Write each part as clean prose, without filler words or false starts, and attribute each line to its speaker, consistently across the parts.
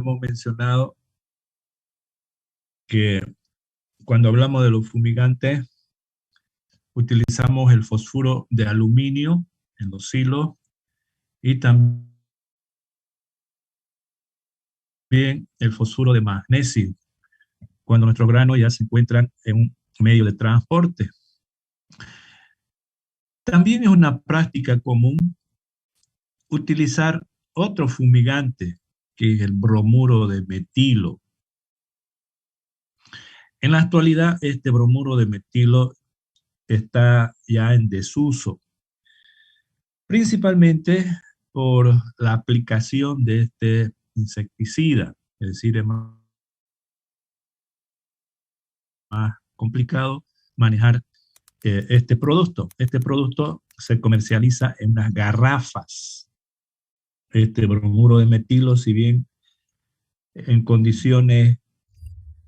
Speaker 1: habíamos mencionado que cuando hablamos de los fumigantes, utilizamos el fosfuro de aluminio en los silos y también el fosfuro de magnesio, cuando nuestros granos ya se encuentran en un medio de transporte. También es una práctica común utilizar otro fumigante, que es el bromuro de metilo. En la actualidad, este bromuro de metilo está ya en desuso, principalmente por la aplicación de este insecticida, es decir, es más complicado manejar este producto. Este producto se comercializa en unas garrafas. Este bromuro de metilo, si bien en condiciones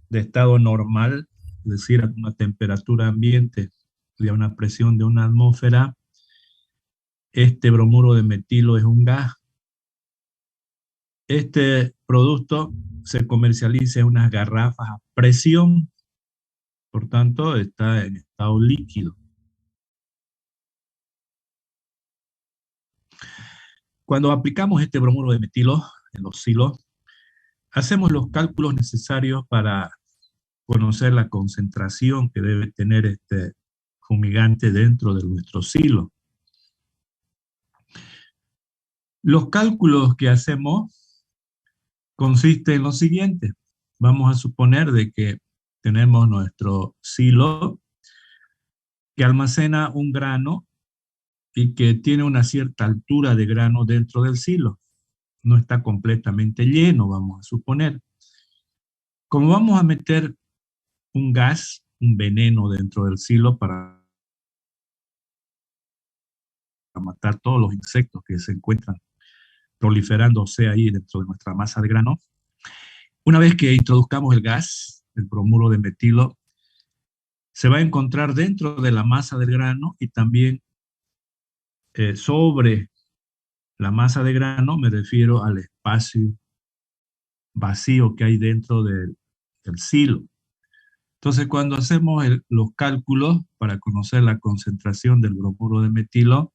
Speaker 1: de estado normal, es decir, a una temperatura ambiente y a una presión de una atmósfera, este bromuro de metilo es un gas. Este producto se comercializa en unas garrafas a presión, por tanto, está en estado líquido. Cuando aplicamos este bromuro de metilo en los silos, hacemos los cálculos necesarios para conocer la concentración que debe tener este fumigante dentro de nuestro silo. Los cálculos que hacemos consisten en lo siguiente. Vamos a suponer de que tenemos nuestro silo que almacena un grano y que tiene una cierta altura de grano dentro del silo. No está completamente lleno, vamos a suponer. Como vamos a meter un gas, un veneno dentro del silo para matar todos los insectos que se encuentran proliferándose ahí dentro de nuestra masa de grano, una vez que introduzcamos el gas, el bromuro de metilo, se va a encontrar dentro de la masa del grano y también sobre la masa de grano, me refiero al espacio vacío que hay dentro del silo. Entonces, cuando hacemos los cálculos para conocer la concentración del bromuro de metilo,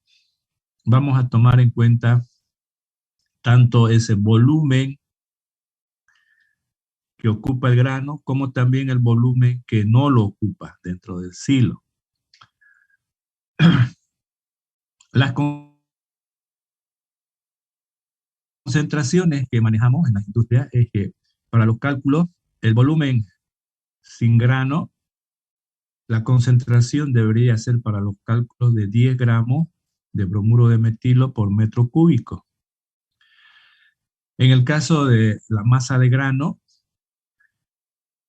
Speaker 1: vamos a tomar en cuenta tanto ese volumen que ocupa el grano, como también el volumen que no lo ocupa dentro del silo. Las concentraciones que manejamos en las industrias es que para los cálculos, el volumen sin grano, la concentración debería ser para los cálculos de 10 gramos de bromuro de metilo por metro cúbico. En el caso de la masa de grano,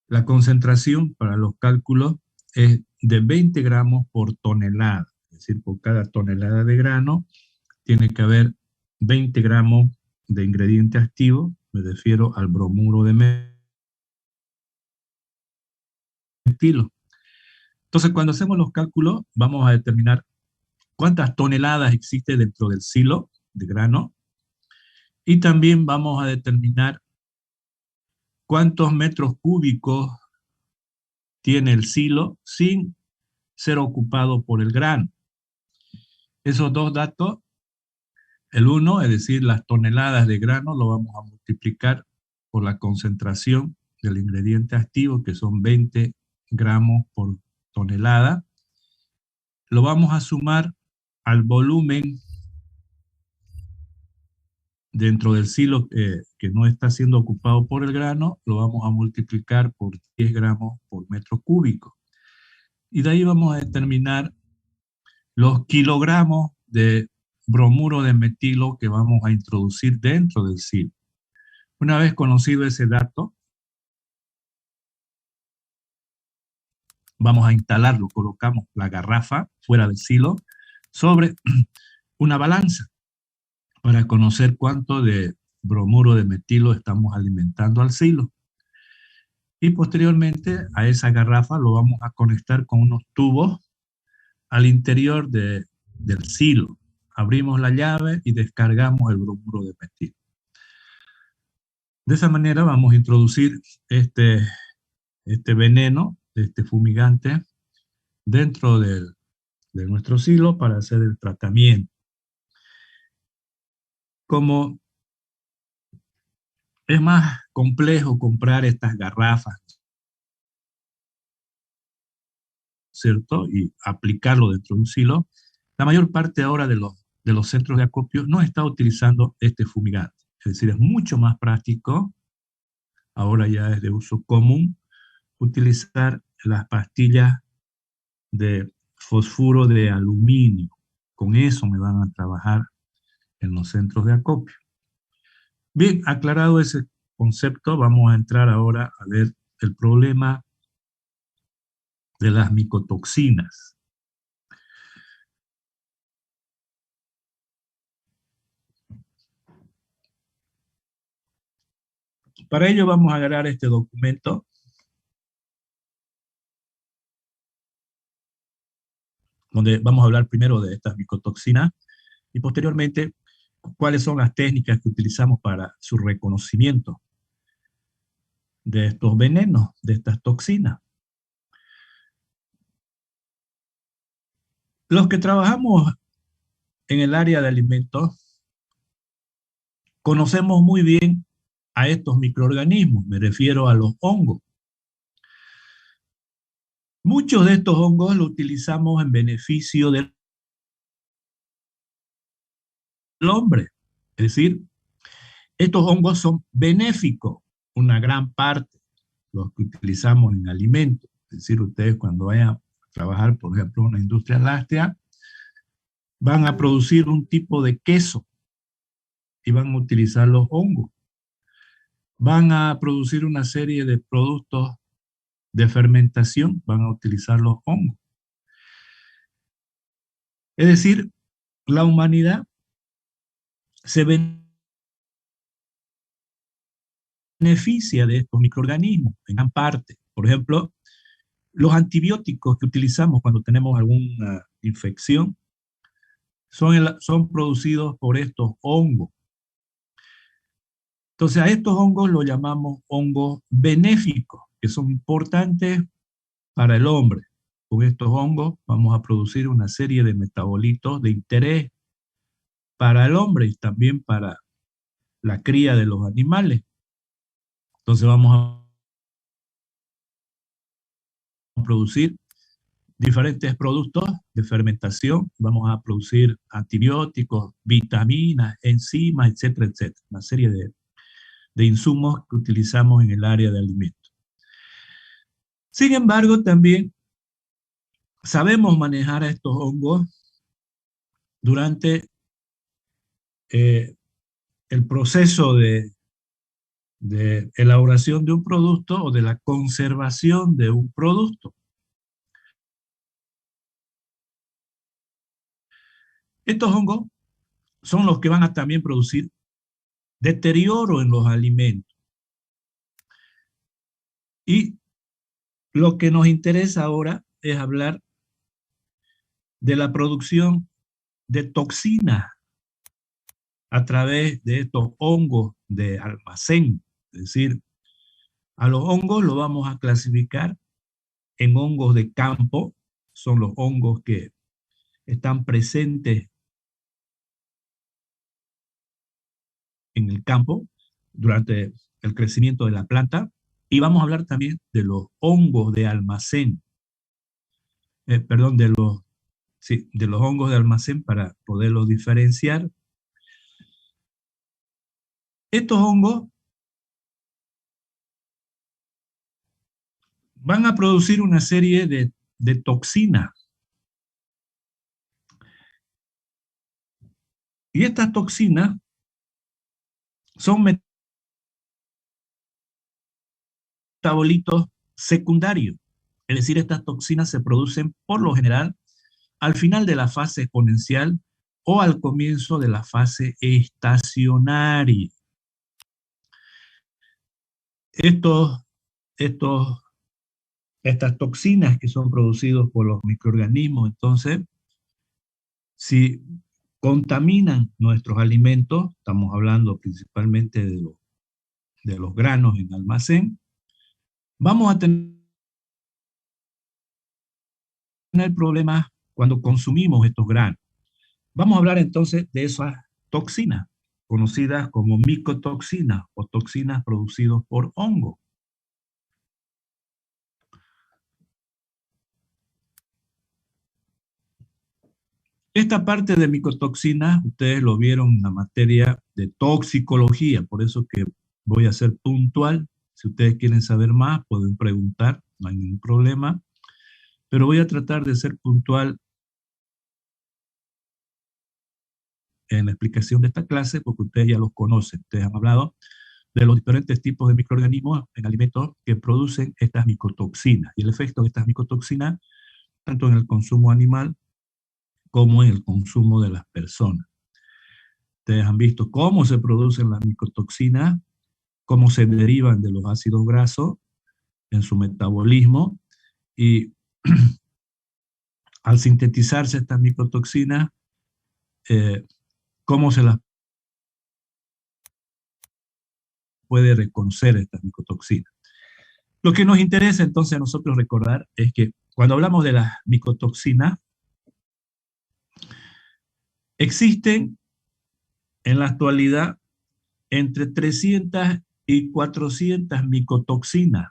Speaker 1: la concentración para los cálculos es de 20 gramos por tonelada. Es decir, por cada tonelada de grano tiene que haber 20 gramos de ingrediente activo, me refiero al bromuro de metilo. Entonces, cuando hacemos los cálculos, vamos a determinar cuántas toneladas existe dentro del silo de grano y también vamos a determinar cuántos metros cúbicos tiene el silo sin ser ocupado por el grano. Esos dos datos, el uno, es decir, las toneladas de grano, lo vamos a multiplicar por la concentración del ingrediente activo, que son 20 gramos por tonelada. Lo vamos a sumar al volumen dentro del silo que no está siendo ocupado por el grano, lo vamos a multiplicar por 10 gramos por metro cúbico. Y de ahí vamos a determinar los kilogramos de bromuro de metilo que vamos a introducir dentro del silo. Una vez conocido ese dato, vamos a instalarlo, colocamos la garrafa fuera del silo sobre una balanza para conocer cuánto de bromuro de metilo estamos alimentando al silo. Y posteriormente a esa garrafa lo vamos a conectar con unos tubos al interior del silo. Abrimos la llave y descargamos el bromuro de metilo. De esa manera vamos a introducir este veneno, este fumigante, dentro de nuestro silo para hacer el tratamiento. Como es más complejo comprar estas garrafas, ¿cierto? Y aplicarlo dentro de un silo, la mayor parte ahora de los centros de acopio no está utilizando este fumigante. Es decir, es mucho más práctico, ahora ya es de uso común, utilizar las pastillas de fosfuro de aluminio. Con eso me van a trabajar en los centros de acopio. Bien, aclarado ese concepto, vamos a entrar ahora a ver el problema de las micotoxinas. Para ello vamos a agarrar este documento donde vamos a hablar primero de estas micotoxinas y posteriormente cuáles son las técnicas que utilizamos para su reconocimiento de estos venenos, de estas toxinas. Los que trabajamos en el área de alimentos conocemos muy bien a estos microorganismos, me refiero a los hongos. Muchos de estos hongos los utilizamos en beneficio del hombre, es decir, estos hongos son benéficos, una gran parte, los que utilizamos en alimentos. Es decir, ustedes cuando vayan a trabajar, por ejemplo, en una industria láctea, van a producir un tipo de queso y van a utilizar los hongos. Van a producir una serie de productos de fermentación, van a utilizar los hongos. Es decir, la humanidad se beneficia de estos microorganismos en gran parte. Por ejemplo, los antibióticos que utilizamos cuando tenemos alguna infección son producidos por estos hongos. Entonces, a estos hongos los llamamos hongos benéficos, que son importantes para el hombre. Con estos hongos vamos a producir una serie de metabolitos de interés para el hombre y también para la cría de los animales. Entonces vamos a producir diferentes productos de fermentación, vamos a producir antibióticos, vitaminas, enzimas, etcétera, etcétera. Una serie de insumos que utilizamos en el área de alimentos. Sin embargo, también sabemos manejar a estos hongos durante el proceso de elaboración de un producto o de la conservación de un producto. Estos hongos son los que van a también producir deterioro en los alimentos. Y lo que nos interesa ahora es hablar de la producción de toxinas a través de estos hongos de almacén. Es decir, a los hongos los vamos a clasificar en hongos de campo, son los hongos que están presentes en el campo durante el crecimiento de la planta, y vamos a hablar también de los hongos de almacén, perdón, de los hongos de almacén para poderlos diferenciar. Estos hongos van a producir una serie de toxinas. Y estas toxinas son metabolitos secundarios. Es decir, estas toxinas se producen por lo general al final de la fase exponencial o al comienzo de la fase estacionaria. Estos, estos, estas toxinas que son producidas por los microorganismos, entonces, si contaminan nuestros alimentos, estamos hablando principalmente de los granos en almacén, vamos a tener problemas cuando consumimos estos granos. Vamos a hablar entonces de esas toxinas, conocidas como micotoxinas o toxinas producidas por hongo. Esta parte de micotoxinas, ustedes lo vieron en la materia de toxicología, por eso que voy a ser puntual. Si ustedes quieren saber más, pueden preguntar, no hay ningún problema. Pero voy a tratar de ser puntual en la explicación de esta clase, porque ustedes ya los conocen. Ustedes han hablado de los diferentes tipos de microorganismos en alimentos que producen estas micotoxinas y el efecto de estas micotoxinas tanto en el consumo animal como en el consumo de las personas. Ustedes han visto cómo se producen las micotoxinas, cómo se derivan de los ácidos grasos en su metabolismo y al sintetizarse estas micotoxinas, cómo se las puede reconocer estas micotoxinas. Lo que nos interesa entonces a nosotros recordar es que cuando hablamos de las micotoxinas, existen en la actualidad entre 300 y 400 micotoxinas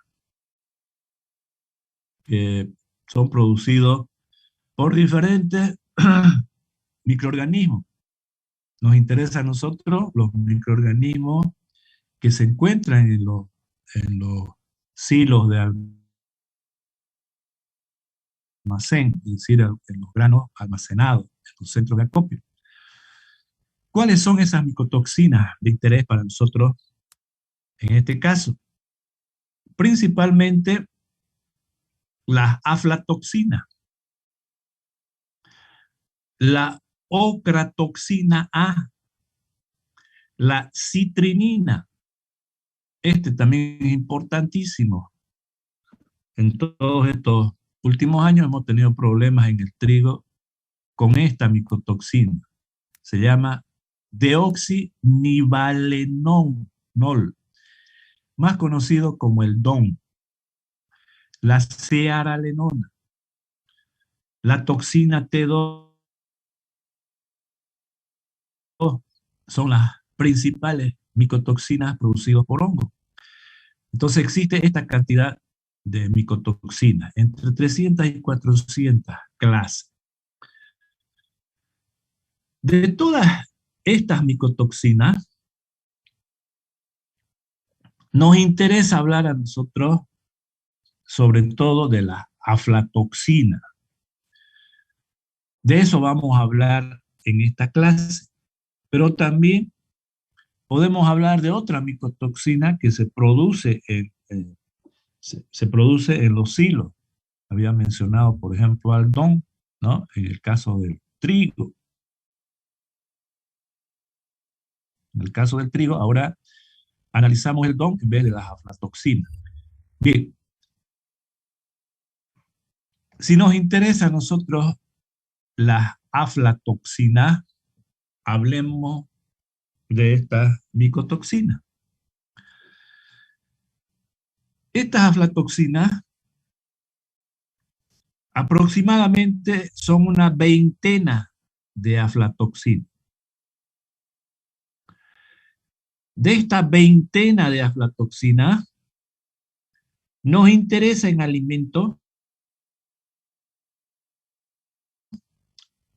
Speaker 1: que son producidos por diferentes microorganismos. Nos interesa a nosotros los microorganismos que se encuentran en los silos de almacén, es decir, en los granos almacenados, en los centros de acopio. ¿Cuáles son esas micotoxinas de interés para nosotros en este caso? Principalmente las aflatoxinas, la ocratoxina A, la citrinina. Este también es importantísimo. En todos estos últimos años hemos tenido problemas en el trigo con esta micotoxina. Se llama deoxinivalenol, más conocido como el DON. La cearalenona, la toxina T2 son las principales micotoxinas producidas por hongos. Entonces existe esta cantidad de micotoxinas, entre 300 y 400 clases. De todas estas micotoxinas, nos interesa hablar a nosotros sobre todo de la aflatoxina. De eso vamos a hablar en esta clase, pero también podemos hablar de otra micotoxina que se produce en los silos. Había mencionado, por ejemplo, al DON, ¿no? En el caso del trigo. En el caso del trigo, ahora analizamos el DON en vez de las aflatoxinas. Bien, si nos interesa a nosotros las aflatoxinas, hablemos de estas micotoxinas. Estas aflatoxinas aproximadamente son una veintena de aflatoxinas. De esta veintena de aflatoxinas, nos interesa en alimentos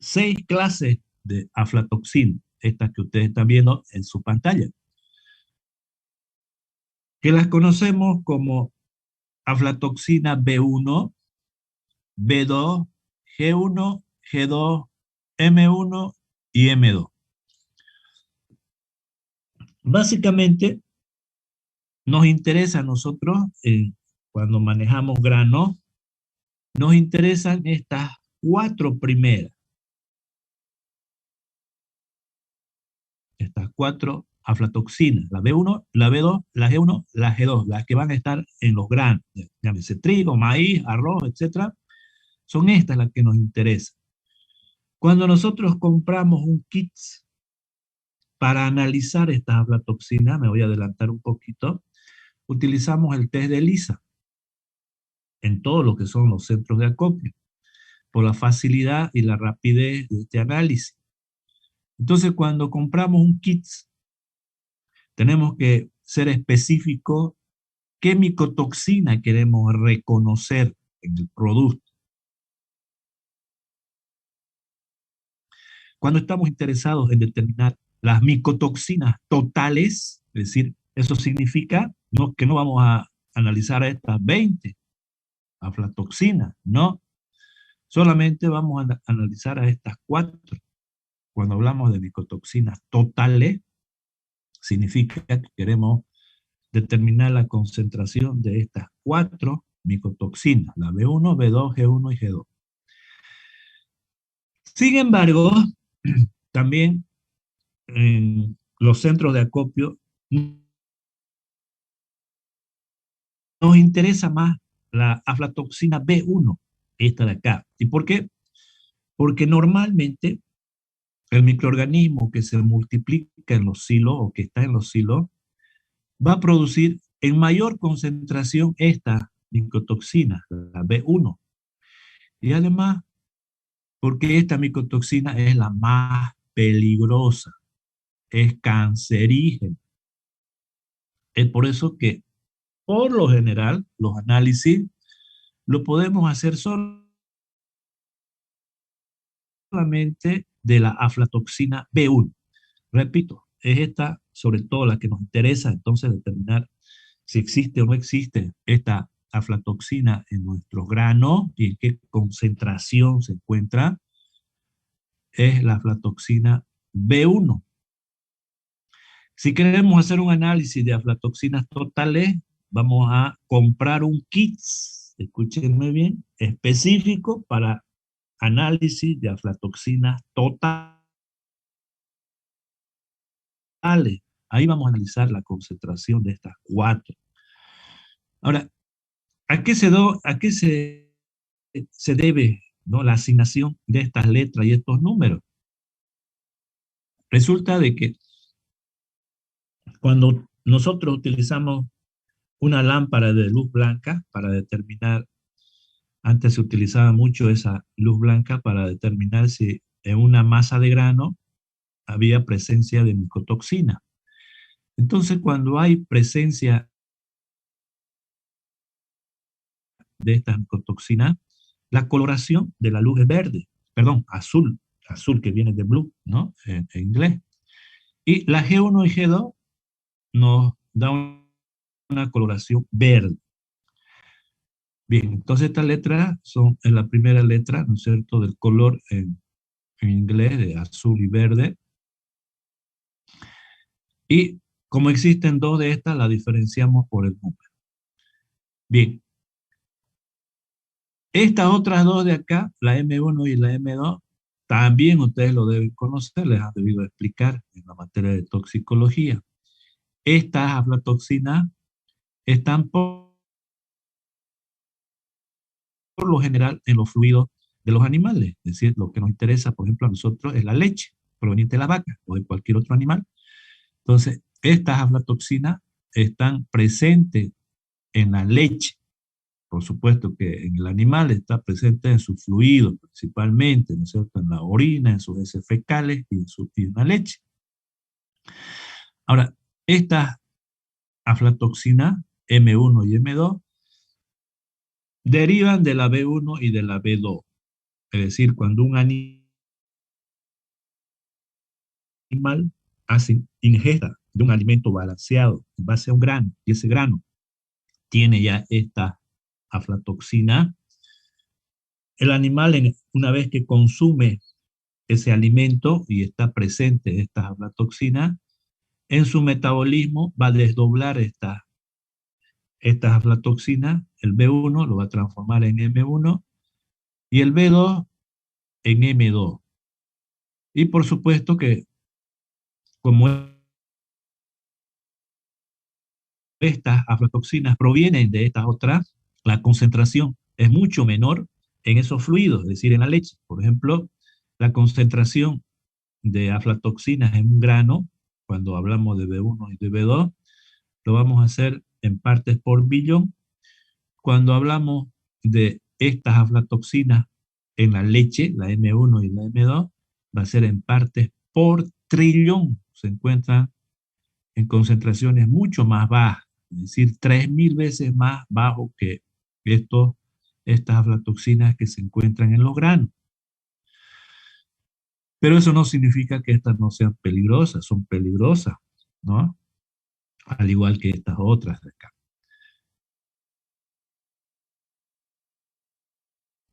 Speaker 1: 6 clases de aflatoxina, estas que ustedes están viendo en su pantalla, que las conocemos como aflatoxina B1, B2, G1, G2, M1 y M2. Básicamente, nos interesa a nosotros, cuando manejamos granos, nos interesan estas 4 primeras. Estas 4 aflatoxinas, la B1, la B2, la G1, la G2, las que van a estar en los granos, llámese trigo, maíz, arroz, etc. Son estas las que nos interesan. Cuando nosotros compramos un kit para analizar estas aflatoxinas, me voy a adelantar un poquito, utilizamos el test de ELISA en todo lo que son los centros de acopio, por la facilidad y la rapidez de este análisis. Entonces, cuando compramos un kit, tenemos que ser específicos qué micotoxina queremos reconocer en el producto. Cuando estamos interesados en determinar las micotoxinas totales, es decir, eso significa que no vamos a analizar a estas 20 aflatoxinas, no. Solamente vamos a analizar a estas 4. Cuando hablamos de micotoxinas totales, significa que queremos determinar la concentración de estas 4 micotoxinas, la B1, B2, G1 y G2. Sin embargo, también en los centros de acopio nos interesa más la aflatoxina B1, esta de acá. ¿Y por qué? Porque normalmente el microorganismo que se multiplica en los silos o que está en los silos va a producir en mayor concentración esta micotoxina, la B1. Y además, porque esta micotoxina es la más peligrosa, es cancerígena. Es por eso que, por lo general, los análisis lo podemos hacer solamente de la aflatoxina B1. Repito, es esta sobre todo la que nos interesa entonces determinar si existe o no existe esta aflatoxina en nuestros granos y en qué concentración se encuentra, es la aflatoxina B1. Si queremos hacer un análisis de aflatoxinas totales, vamos a comprar un kit, escúchenme bien, específico para análisis de aflatoxinas totales. Ahí vamos a analizar la concentración de estas 4. Ahora, ¿a qué se debe, ¿no?, la asignación de estas letras y estos números? Resulta de que cuando nosotros utilizamos una lámpara de luz blanca para determinar, antes se utilizaba mucho esa luz blanca para determinar si en una masa de grano había presencia de micotoxina. Entonces, cuando hay presencia de estas micotoxinas, la coloración de la luz es verde, perdón, azul que viene de blue, ¿no? En inglés. Y la G1 y G2 nos da una coloración verde. Bien, entonces estas letras son en la primera letra, ¿no es cierto?, del color en inglés de azul y verde. Y como existen 2 de estas, la diferenciamos por el número. Bien, estas otras 2 de acá, la M1 y la M2, también ustedes lo deben conocer, les han debido explicar en la materia de toxicología. Estas aflatoxinas están por lo general en los fluidos de los animales, es decir, lo que nos interesa, por ejemplo, a nosotros es la leche proveniente de la vaca o de cualquier otro animal. Entonces, estas aflatoxinas están presentes en la leche. Por supuesto que en el animal está presente en sus fluidos principalmente, ¿no es cierto?, en la orina, en sus heces fecales y en la leche. Ahora, estas aflatoxinas M1 y M2 derivan de la B1 y de la B2. Es decir, cuando un animal hace ingesta de un alimento balanceado en base a un grano, y ese grano tiene ya esta aflatoxina, el animal, una vez que consume ese alimento y está presente esta aflatoxina, en su metabolismo va a desdoblar estas aflatoxinas, el B1 lo va a transformar en M1 y el B2 en M2. Y por supuesto que como estas aflatoxinas provienen de estas otras, la concentración es mucho menor en esos fluidos, es decir, en la leche. Por ejemplo, la concentración de aflatoxinas en un grano, cuando hablamos de B1 y de B2, lo vamos a hacer en partes por billón. Cuando hablamos de estas aflatoxinas en la leche, la M1 y la M2, va a ser en partes por trillón. Se encuentran en concentraciones mucho más bajas, es decir, 3.000 veces más bajo que estas aflatoxinas que se encuentran en los granos. Pero eso no significa que estas no sean peligrosas, son peligrosas, ¿no? Al igual que estas otras de acá.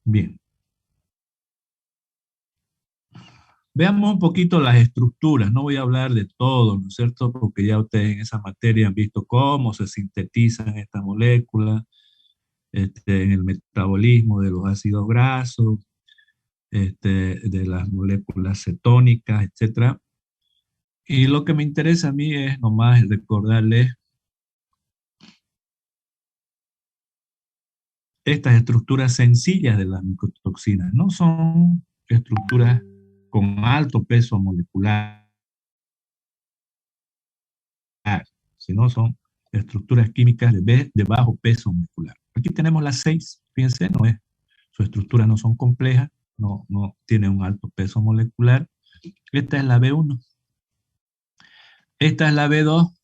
Speaker 1: Bien. Veamos un poquito las estructuras. No voy a hablar de todo, ¿no es cierto? Porque ya ustedes en esa materia han visto cómo se sintetizan estas moléculas, en el metabolismo de los ácidos grasos, de las moléculas cetónicas, etcétera. Y lo que me interesa a mí es nomás recordarles estas estructuras sencillas de las micotoxinas. No son estructuras con alto peso molecular, sino son estructuras químicas de bajo peso molecular. Aquí tenemos las 6, fíjense, sus estructuras no son complejas, no tienen un alto peso molecular. Esta es la B1. Esta es la B2.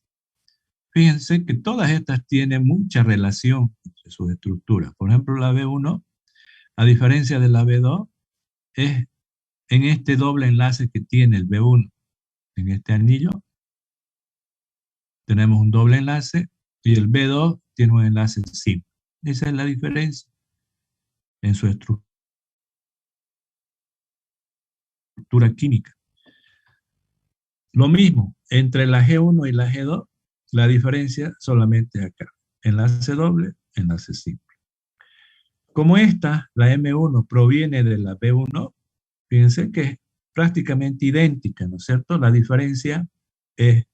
Speaker 1: Fíjense que todas estas tienen mucha relación entre sus estructuras. Por ejemplo, la B1, a diferencia de la B2, es en este doble enlace que tiene el B1 en este anillo, tenemos un doble enlace y el B2 tiene un enlace simple. Esa es la diferencia en su estructura química. Lo mismo, entre la G1 y la G2, la diferencia solamente es acá. Enlace doble, enlace simple. Como esta, la M1 proviene de la B1, fíjense que es prácticamente idéntica, ¿no es cierto? La diferencia es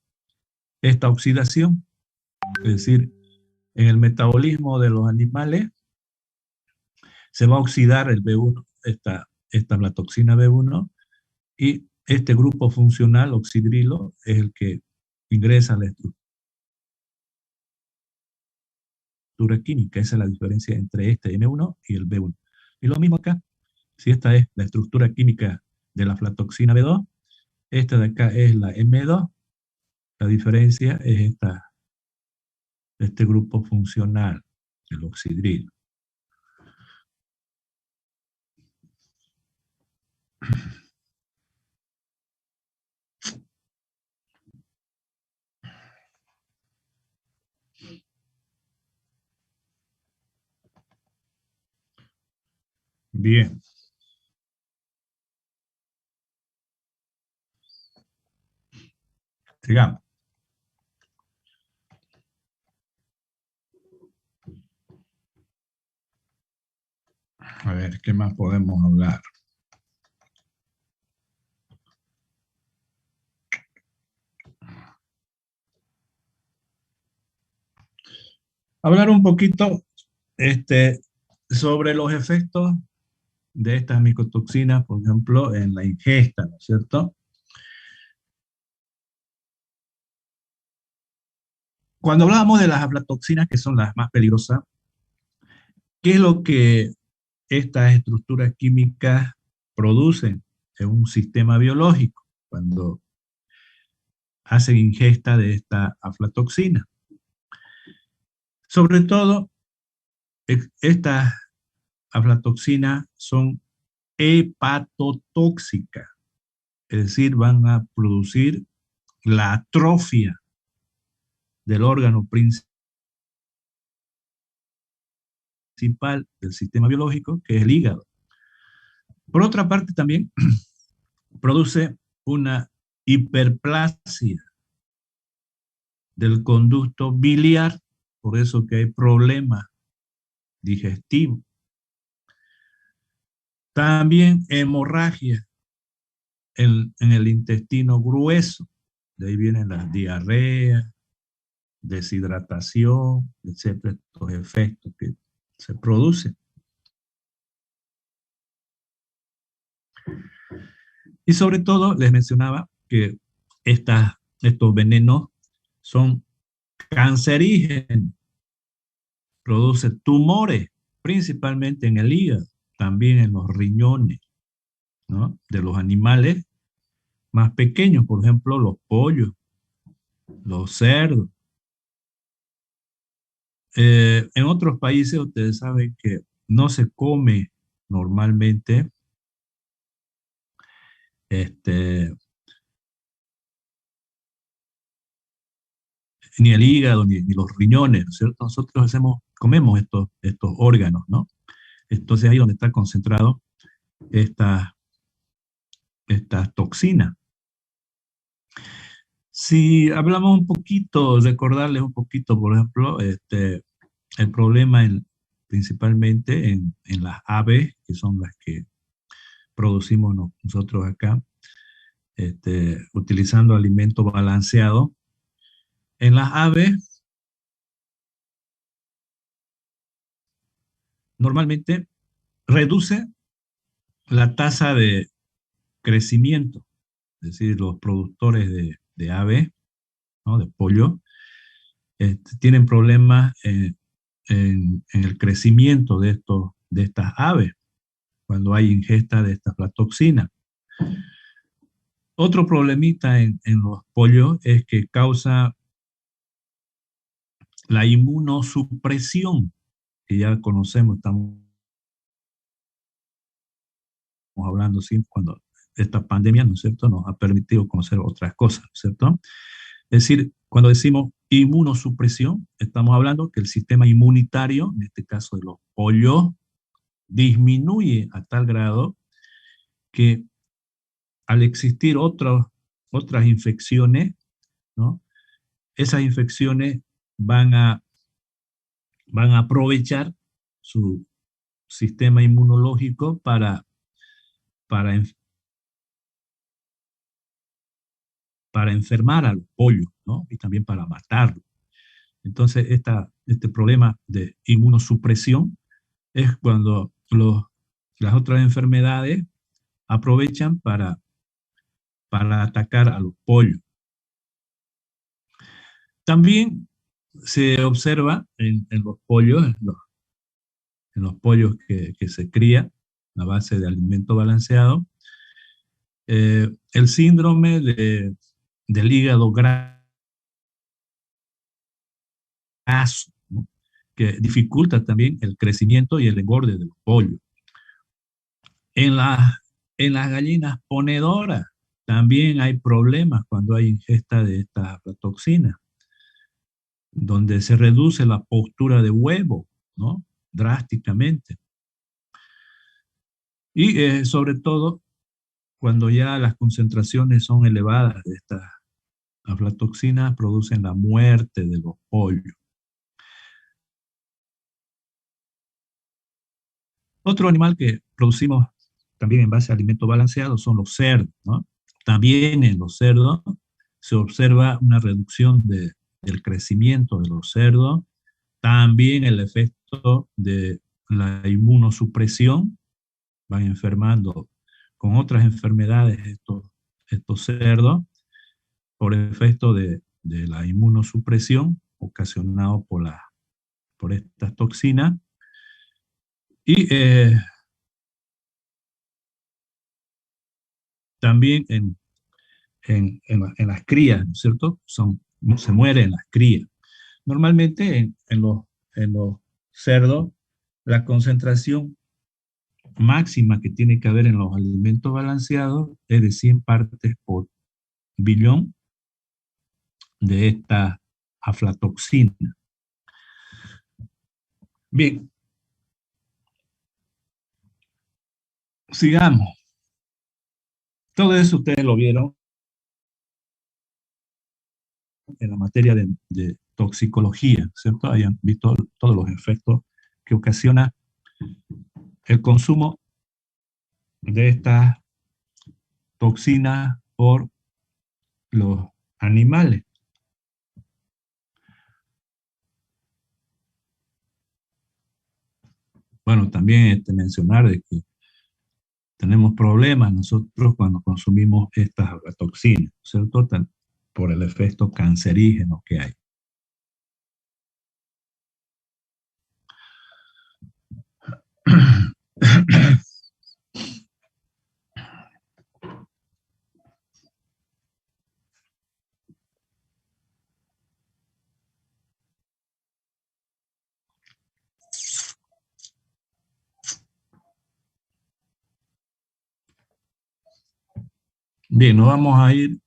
Speaker 1: esta oxidación, es decir, en el metabolismo de los animales se va a oxidar el B1, esta aflatoxina B1, y este grupo funcional oxidrilo es el que ingresa a la estructura química. Esa es la diferencia entre este M1 y el B1. Y lo mismo acá. Si esta es la estructura química de la aflatoxina B2, esta de acá es la M2, la diferencia es este grupo funcional, el oxidrilo. Bien. Sigamos. A ver, ¿qué más podemos hablar? Hablar un poquito sobre los efectos de estas micotoxinas, por ejemplo, en la ingesta, ¿no es cierto? Cuando hablábamos de las aflatoxinas, que son las más peligrosas, ¿qué es lo que estas estructuras químicas producen en un sistema biológico cuando hacen ingesta de esta aflatoxina? Sobre todo, estas aflatoxinas son hepatotóxicas, es decir, van a producir la atrofia del órgano principal del sistema biológico, que es el hígado. Por otra parte, también produce una hiperplasia del conducto biliar, por eso que hay problemas digestivos. También hemorragia en el intestino grueso, de ahí vienen las diarreas, deshidratación, etcétera, estos efectos que se producen. Y sobre todo, les mencionaba que estos venenos son cancerígenos, produce tumores, principalmente en el hígado, también en los riñones, ¿no? De los animales más pequeños, por ejemplo, los pollos, los cerdos. En otros países ustedes saben que no se come normalmente este, ni el hígado ni los riñones, ¿no es cierto? Nosotros comemos estos órganos, ¿no? Entonces ahí donde está concentrado esta, esta toxina. Si hablamos un poquito, recordarles un poquito, por ejemplo, el problema principalmente en las aves, que son las que producimos nosotros acá, utilizando alimento balanceado. En las aves, normalmente reduce la tasa de crecimiento, es decir, los productores de aves, ¿no? De pollo, tienen problemas en el crecimiento de estas aves cuando hay ingesta de esta aflatoxina. Otro problemita en los pollos es que causa la inmunosupresión, que ya conocemos, estamos hablando siempre cuando esta pandemia, ¿no es cierto?, nos ha permitido conocer otras cosas, ¿no es cierto? Es decir, cuando decimos inmunosupresión, estamos hablando que el sistema inmunitario, en este caso de los pollos, disminuye a tal grado que al existir otras infecciones, ¿no? Esas infecciones van a aprovechar su sistema inmunológico para, para enfermar al pollo, ¿no? Y también para matarlo. Entonces, este problema de inmunosupresión es cuando las otras enfermedades aprovechan para atacar a los pollos. También se observa en los pollos, en los pollos que se cría a base de alimento balanceado, el síndrome del hígado graso, ¿no? Que dificulta también el crecimiento y el engorde de los pollos. En en las gallinas ponedoras también hay problemas cuando hay ingesta de esta aflatoxina, donde se reduce la postura de huevo, ¿no? Drásticamente. Y sobre todo cuando ya las concentraciones son elevadas de estas aflatoxinas, producen la muerte de los pollos. Otro animal que producimos también en base a alimento balanceado son los cerdos, ¿no? También en los cerdos se observa una reducción del crecimiento de los cerdos, también el efecto de la inmunosupresión, van enfermando con otras enfermedades estos cerdos por efecto de la inmunosupresión ocasionado por estas toxinas. Y también en las crías, ¿no es cierto? Se mueren las crías. Normalmente en los cerdos, la concentración máxima que tiene que haber en los alimentos balanceados es de 100 partes por billón de esta aflatoxina. Bien, sigamos. Todo eso ustedes lo vieron en la materia de toxicología, ¿cierto? Hayan visto todos los efectos que ocasiona el consumo de estas toxinas por los animales. Bueno, también mencionar de que tenemos problemas nosotros cuando consumimos estas toxinas, ¿cierto? Por el efecto cancerígeno que hay. Bien, nos vamos a ir.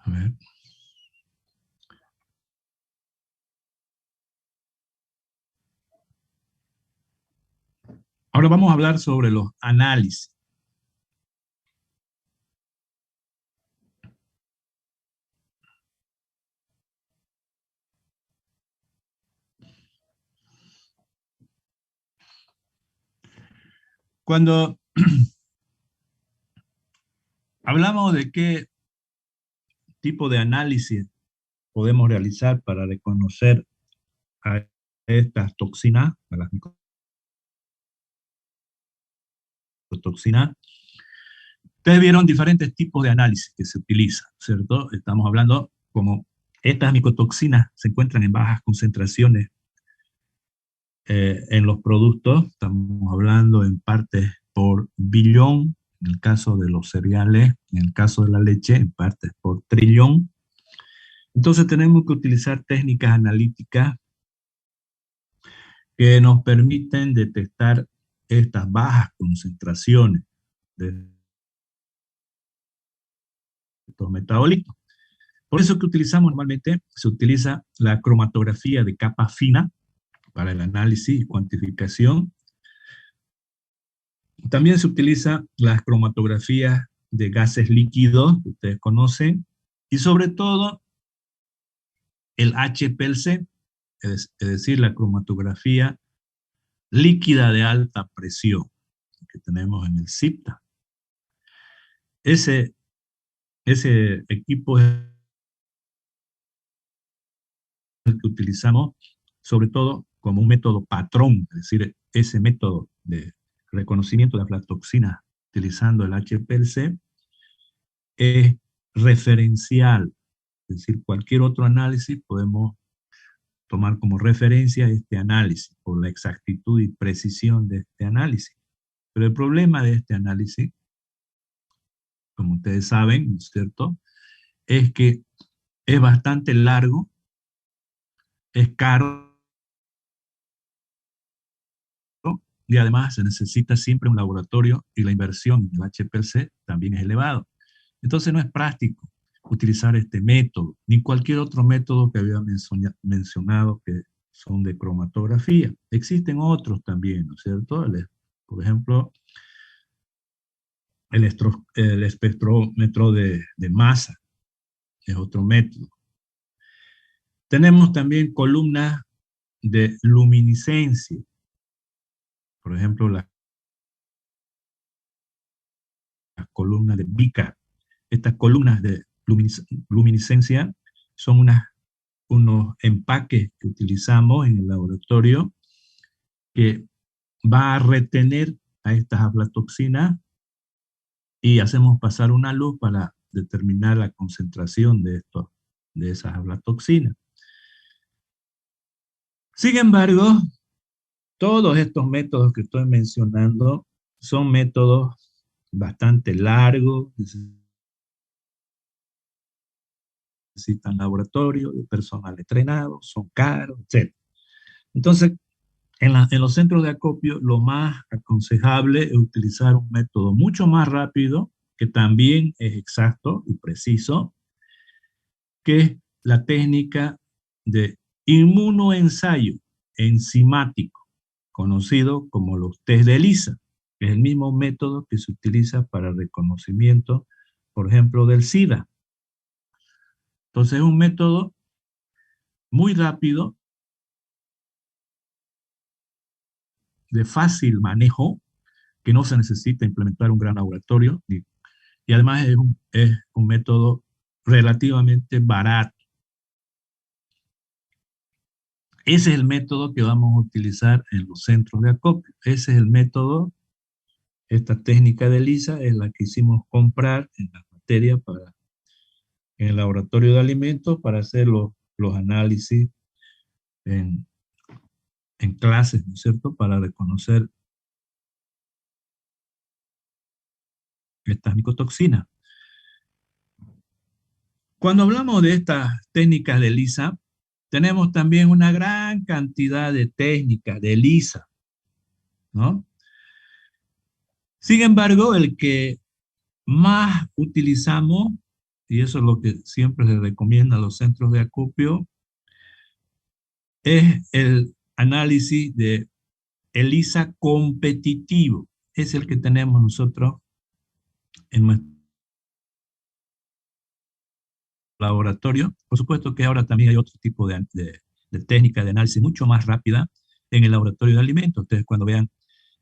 Speaker 1: A ver. Ahora vamos a hablar sobre los análisis. Cuando hablamos de qué tipo de análisis podemos realizar para reconocer a estas toxinas, a las micotoxinas, ustedes vieron diferentes tipos de análisis que se utilizan, ¿cierto? Estamos hablando como estas micotoxinas se encuentran en bajas concentraciones en los productos, estamos hablando en partes por billón, en el caso de los cereales, en el caso de la leche, en partes por trillón. Entonces tenemos que utilizar técnicas analíticas que nos permiten detectar estas bajas concentraciones de estos metabolitos. Por eso que utilizamos normalmente, se utiliza la cromatografía de capa fina para el análisis y cuantificación. También se utiliza las cromatografías de gases líquidos, que ustedes conocen, y sobre todo el HPLC, es decir, la cromatografía líquida de alta presión que tenemos en el CIPTA. Ese equipo es el que utilizamos sobre todo como un método patrón, es decir, ese método de reconocimiento de aflatoxinas utilizando el HPLC es referencial, es decir, cualquier otro análisis podemos tomar como referencia este análisis por la exactitud y precisión de este análisis. Pero el problema de este análisis, como ustedes saben, ¿no es cierto?, es que es bastante largo, es caro y además se necesita siempre un laboratorio y la inversión en el HPLC también es elevado. Entonces no es práctico utilizar este método, ni cualquier otro método que había mencionado que son de cromatografía. Existen otros también, ¿no es cierto? Por ejemplo, el espectrómetro de masa es otro método. Tenemos también columnas de luminiscencia, por ejemplo, las columnas de Bica. Estas columnas de luminiscencia son unos empaques que utilizamos en el laboratorio que va a retener a estas aflatoxinas y hacemos pasar una luz para determinar la concentración de esas aflatoxinas. Sin embargo, todos estos métodos que estoy mencionando son métodos bastante largos, necesitan laboratorio, de personal entrenado, son caros, etc. Entonces, en los centros de acopio, lo más aconsejable es utilizar un método mucho más rápido, que también es exacto y preciso, que es la técnica de inmunoensayo enzimático, conocido como los test de ELISA. Es el mismo método que se utiliza para el reconocimiento, por ejemplo, del SIDA. Entonces es un método muy rápido, de fácil manejo, que no se necesita implementar un gran laboratorio, y además es un método relativamente barato. Ese es el método que vamos a utilizar en los centros de acopio. Ese es el método, esta técnica de ELISA es la que hicimos comprar en la materia en el laboratorio de alimentos para hacer los análisis en, en clases, ¿no es cierto?, para reconocer estas micotoxinas. Cuando hablamos de estas técnicas de ELISA, tenemos también una gran cantidad de técnicas de ELISA, ¿no? Sin embargo, el que más utilizamos, y eso es lo que siempre se recomienda a los centros de acopio, es el análisis de ELISA competitivo. Es el que tenemos nosotros en nuestro laboratorio. Por supuesto que ahora también hay otro tipo de técnica de análisis mucho más rápida en el laboratorio de alimentos. Ustedes cuando vean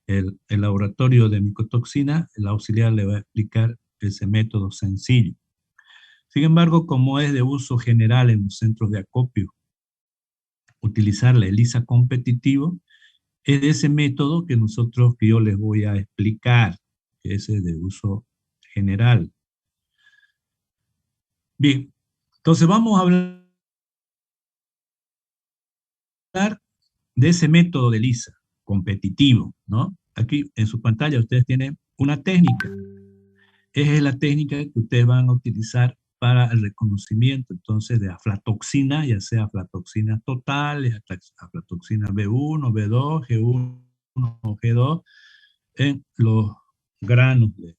Speaker 1: el laboratorio de micotoxina, el auxiliar le va a explicar ese método sencillo. Sin embargo, como es de uso general en los centros de acopio, utilizar la ELISA competitivo, es de ese método que yo les voy a explicar, que es de uso general. Bien, entonces vamos a hablar de ese método de ELISA competitivo, ¿no? Aquí en su pantalla ustedes tienen una técnica. Esa es la técnica que ustedes van a utilizar para el reconocimiento entonces de aflatoxina, ya sea aflatoxina total, aflatoxina B1, B2, G1 o G2, en los granos de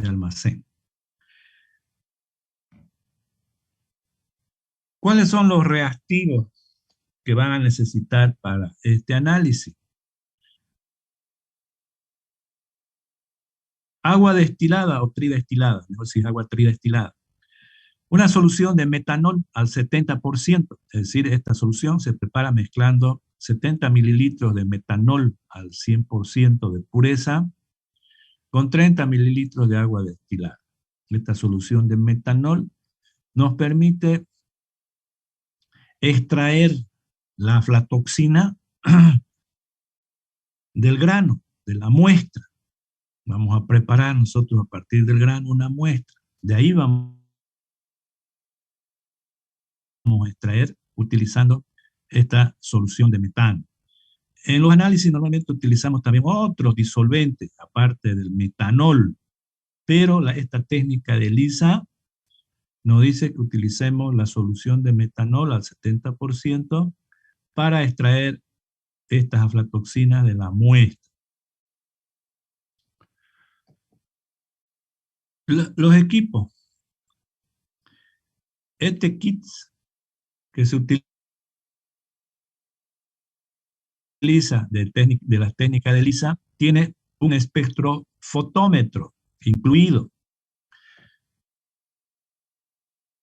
Speaker 1: almacén. ¿Cuáles son los reactivos que van a necesitar para este análisis? Agua destilada o tridestilada, mejor si es agua tridestilada. Una solución de metanol al 70%, es decir, esta solución se prepara mezclando 70 mililitros de metanol al 100% de pureza con 30 mililitros de agua destilada. Esta solución de metanol nos permite extraer la aflatoxina del grano, de la muestra. Vamos a preparar nosotros a partir del grano una muestra. De ahí vamos a extraer utilizando esta solución de metano. En los análisis normalmente utilizamos también otros disolventes, aparte del metanol, pero esta técnica de ELISA nos dice que utilicemos la solución de metanol al 70% para extraer estas aflatoxinas de la muestra. Los equipos. Este kit que se utiliza de las técnicas de ELISA tiene un espectrofotómetro incluido.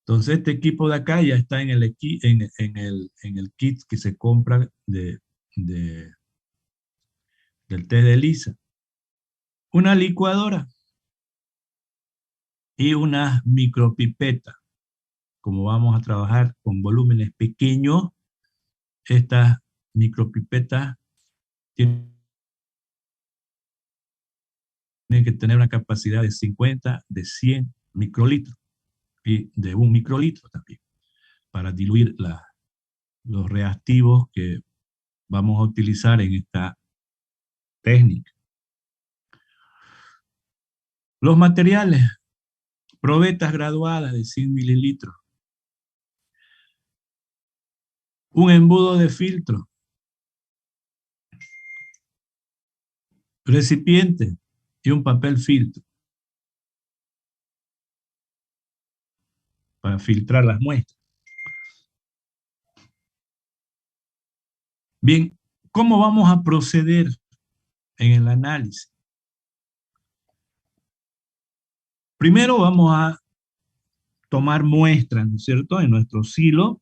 Speaker 1: Entonces este equipo de acá ya está en el kit que se compra del test de ELISA. Una licuadora y una micropipeta. Como vamos a trabajar con volúmenes pequeños, estas micropipetas tienen que tener una capacidad de 50, de 100 microlitros y de 1 microlitro también, para diluir los reactivos que vamos a utilizar en esta técnica. Los materiales, probetas graduadas de 100 mililitros, un embudo de filtro, recipiente y un papel filtro para filtrar las muestras. Bien, ¿cómo vamos a proceder en el análisis? Primero vamos a tomar muestras, ¿no es cierto? En nuestro silo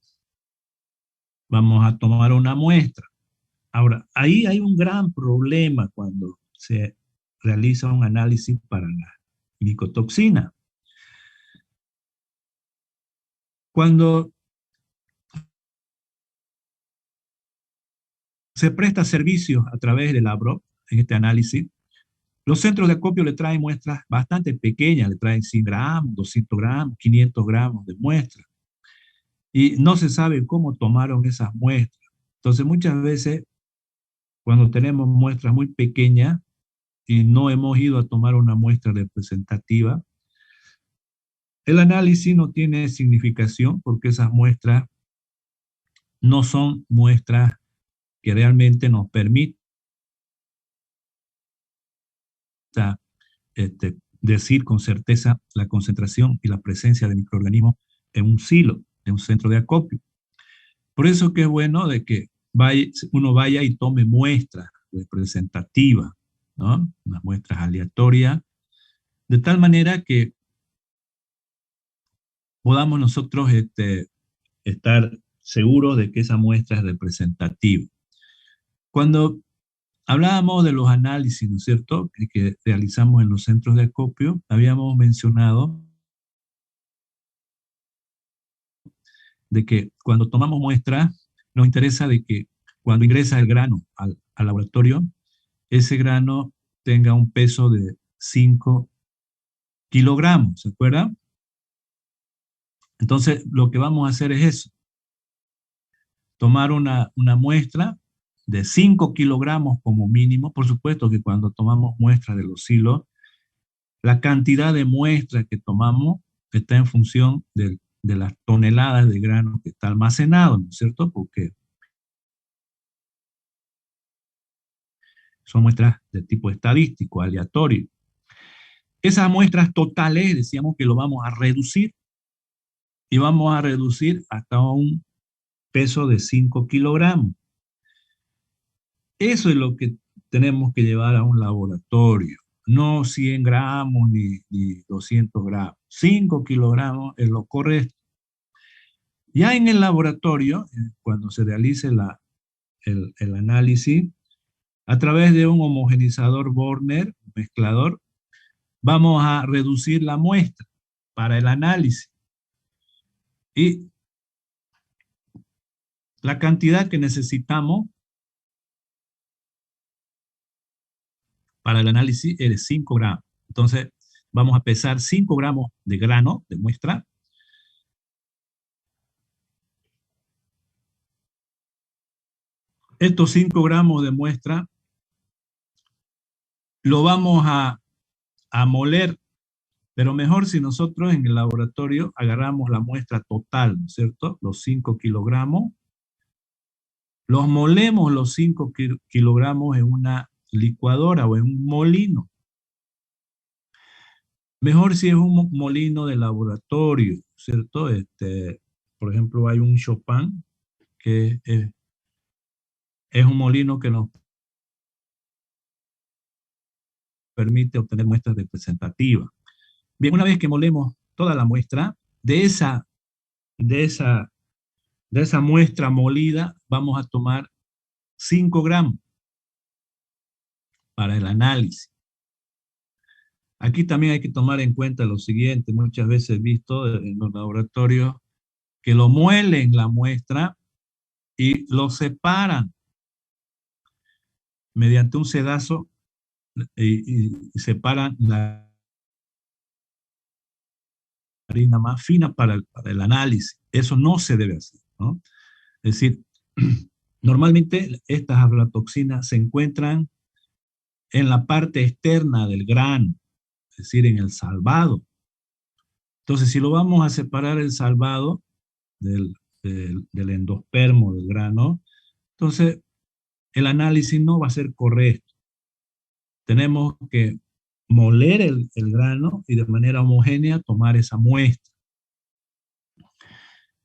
Speaker 1: vamos a tomar una muestra. Ahora, ahí hay un gran problema cuando se realiza un análisis para la micotoxina. Cuando se presta servicios a través del ABROP en este análisis, los centros de acopio le traen muestras bastante pequeñas, le traen 100 gramos, 200 gramos, 500 gramos de muestras. Y no se sabe cómo tomaron esas muestras. Entonces, muchas veces, cuando tenemos muestras muy pequeñas y no hemos ido a tomar una muestra representativa, el análisis no tiene significación porque esas muestras no son muestras que realmente nos permitan decir con certeza la concentración y la presencia de microorganismos en un silo, en un centro de acopio. Por eso que es bueno de que uno vaya y tome muestras representativas, ¿no? Unas muestras aleatorias, de tal manera que podamos nosotros estar seguros de que esa muestra es representativa. Cuando hablábamos de los análisis, ¿no es cierto?, que realizamos en los centros de acopio, habíamos mencionado de que cuando tomamos muestras, nos interesa de que cuando ingresa el grano al laboratorio, ese grano tenga un peso de 5 kilogramos, ¿se acuerdan? Entonces, lo que vamos a hacer es eso, tomar una muestra de 5 kilogramos como mínimo. Por supuesto que cuando tomamos muestras de los silos, la cantidad de muestras que tomamos está en función de las toneladas de grano que está almacenado, ¿no es cierto? Porque son muestras de tipo estadístico, aleatorio. Esas muestras totales, decíamos que lo vamos a reducir y vamos a reducir hasta un peso de 5 kilogramos. Eso es lo que tenemos que llevar a un laboratorio. No 100 gramos ni 200 gramos. 5 kilogramos es lo correcto. Ya en el laboratorio, cuando se realice el análisis, a través de un homogenizador Borner, mezclador, vamos a reducir la muestra para el análisis. Y la cantidad que necesitamos para el análisis es de 5 gramos. Entonces, vamos a pesar 5 gramos de grano de muestra. Estos 5 gramos de muestra lo vamos a moler, pero mejor si nosotros en el laboratorio agarramos la muestra total, ¿no es cierto? Los 5 kilogramos, los molemos los 5 kilogramos en una licuadora o en un molino. Mejor si es un molino de laboratorio, ¿cierto? Por ejemplo, hay un Chopin, que es un molino que nos permite obtener muestras representativas. Bien, una vez que molemos toda la muestra, de esa, de esa, de esa muestra molida, vamos a tomar 5 gramos para el análisis. Aquí también hay que tomar en cuenta lo siguiente, muchas veces he visto en los laboratorios que lo muelen la muestra y lo separan mediante un sedazo y separan la harina más fina para el análisis. Eso no se debe hacer, ¿no? Es decir, normalmente estas aflatoxinas se encuentran en la parte externa del grano, es decir, en el salvado. Entonces, si lo vamos a separar el salvado del endospermo del grano, entonces el análisis no va a ser correcto. Tenemos que moler el grano y de manera homogénea tomar esa muestra.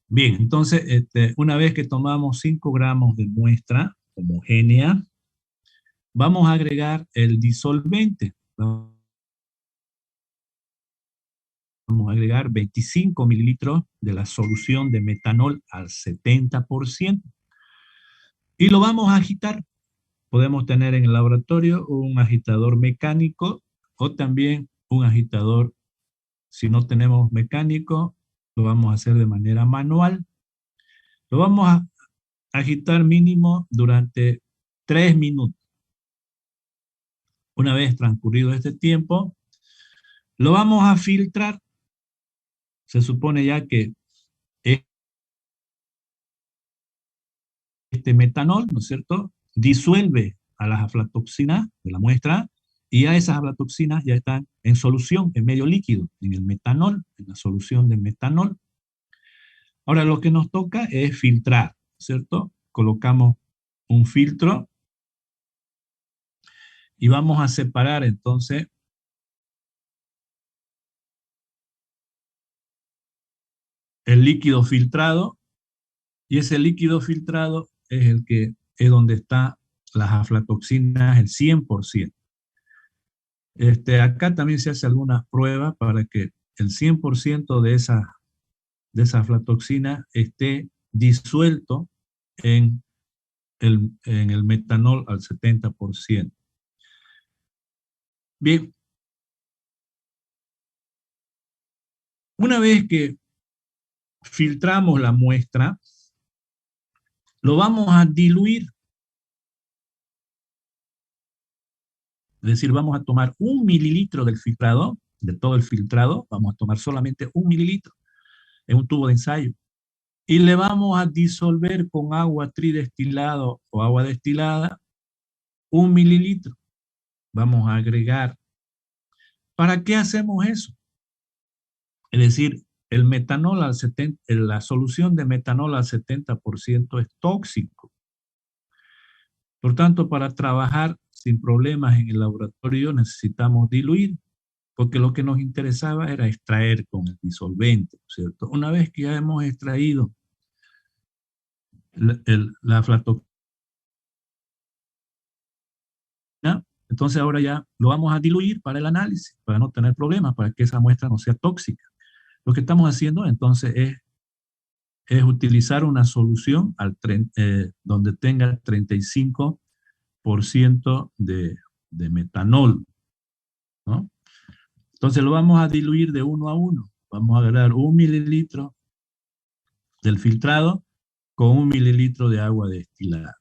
Speaker 1: Bien, entonces, una vez que tomamos 5 gramos de muestra homogénea, vamos a agregar el disolvente. Vamos a agregar 25 mililitros de la solución de metanol al 70%. Y lo vamos a agitar. Podemos tener en el laboratorio un agitador mecánico o también un agitador, si no tenemos mecánico, lo vamos a hacer de manera manual. Lo vamos a agitar mínimo durante 3 minutos. Una vez transcurrido este tiempo, lo vamos a filtrar. Se supone ya que este metanol, ¿no es cierto?, disuelve a las aflatoxinas de la muestra y a esas aflatoxinas ya están en solución, en medio líquido, en el metanol, en la solución de metanol. Ahora lo que nos toca es filtrar, ¿cierto? Colocamos un filtro y vamos a separar entonces el líquido filtrado, y ese líquido filtrado es el que es donde está las aflatoxinas, el 100%. Acá también se hace algunas pruebas para que el 100% de esa aflatoxina esté disuelto en en el metanol al 70%. Bien, una vez que filtramos la muestra, lo vamos a diluir. Es decir, vamos a tomar 1 mililitro del filtrado, de todo el filtrado, vamos a tomar solamente 1 mililitro en un tubo de ensayo. Y le vamos a disolver con agua tridestilado o agua destilada 1 mililitro. Vamos a agregar. ¿Para qué hacemos eso? Es decir, el metanol al 70, la solución de metanol al 70% es tóxico. Por tanto, para trabajar sin problemas en el laboratorio necesitamos diluir, porque lo que nos interesaba era extraer con el disolvente, ¿cierto? Una vez que ya hemos extraído la aflatoxina, entonces ahora ya lo vamos a diluir para el análisis, para no tener problemas, para que esa muestra no sea tóxica. Lo que estamos haciendo entonces es utilizar una solución donde tenga 35% de metanol, ¿no? Entonces lo vamos a diluir de 1 a 1. Vamos a agregar 1 mililitro del filtrado con 1 mililitro de agua destilada.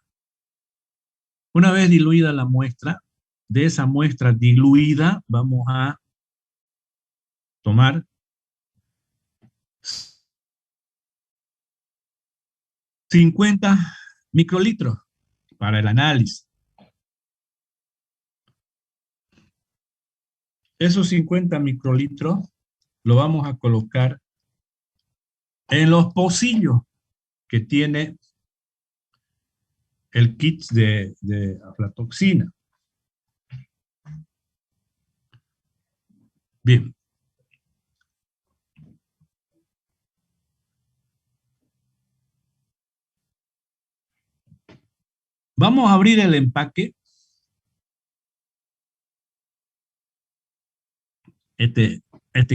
Speaker 1: Una vez diluida la muestra, de esa muestra diluida vamos a tomar 50 microlitros para el análisis. Esos 50 microlitros lo vamos a colocar en los pocillos que tiene el kit de aflatoxina. Bien. Vamos a abrir el empaque. Este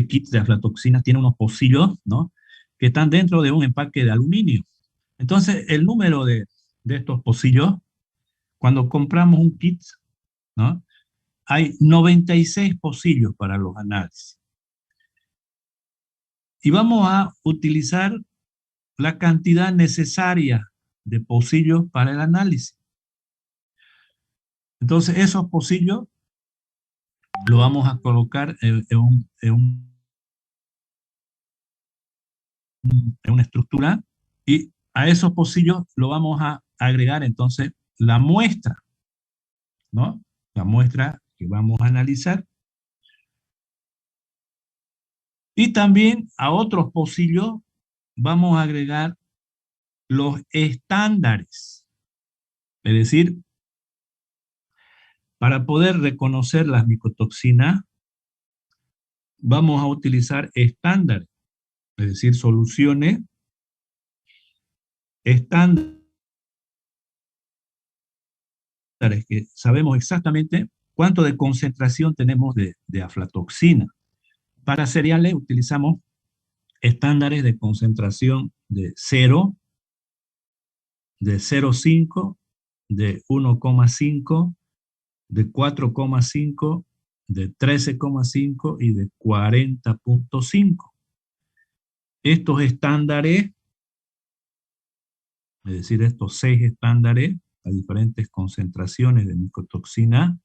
Speaker 1: kit de aflatoxina tiene unos pocillos, ¿no?, que están dentro de un empaque de aluminio. Entonces, el número de estos pocillos, cuando compramos un kit, ¿no?, hay 96 pocillos para los análisis. Y vamos a utilizar la cantidad necesaria de pocillos para el análisis. Entonces, esos pocillos lo vamos a colocar en una estructura, y a esos pocillos lo vamos a agregar entonces la muestra, ¿no? La muestra que vamos a analizar. Y también a otros pocillos vamos a agregar los estándares. Es decir, para poder reconocer las micotoxinas, vamos a utilizar estándares, es decir, soluciones estándares que sabemos exactamente cuánto de concentración tenemos de aflatoxina. Para cereales utilizamos estándares de concentración de 0, de 0,5, de 1,5, de 4,5, de 13,5 y de 40,5. Estos estándares, es decir, estos 6 estándares a diferentes concentraciones de micotoxina,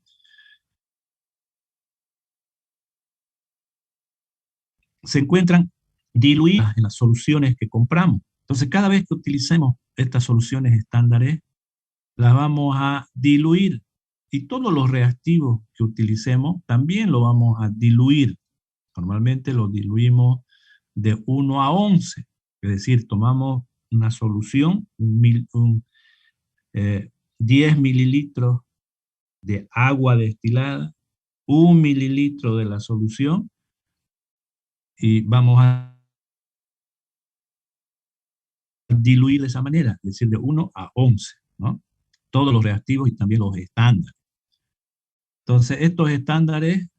Speaker 1: se encuentran diluidas en las soluciones que compramos. Entonces, cada vez que utilicemos estas soluciones estándares, las vamos a diluir. Y todos los reactivos que utilicemos también lo vamos a diluir. Normalmente lo diluimos de 1 a 11. Es decir, tomamos una solución, 10 mililitros de agua destilada, 1 mililitro de la solución, y vamos a diluir de esa manera, es decir, de 1 a 11, ¿no? Todos los reactivos y también los estándares. Entonces, estos estándares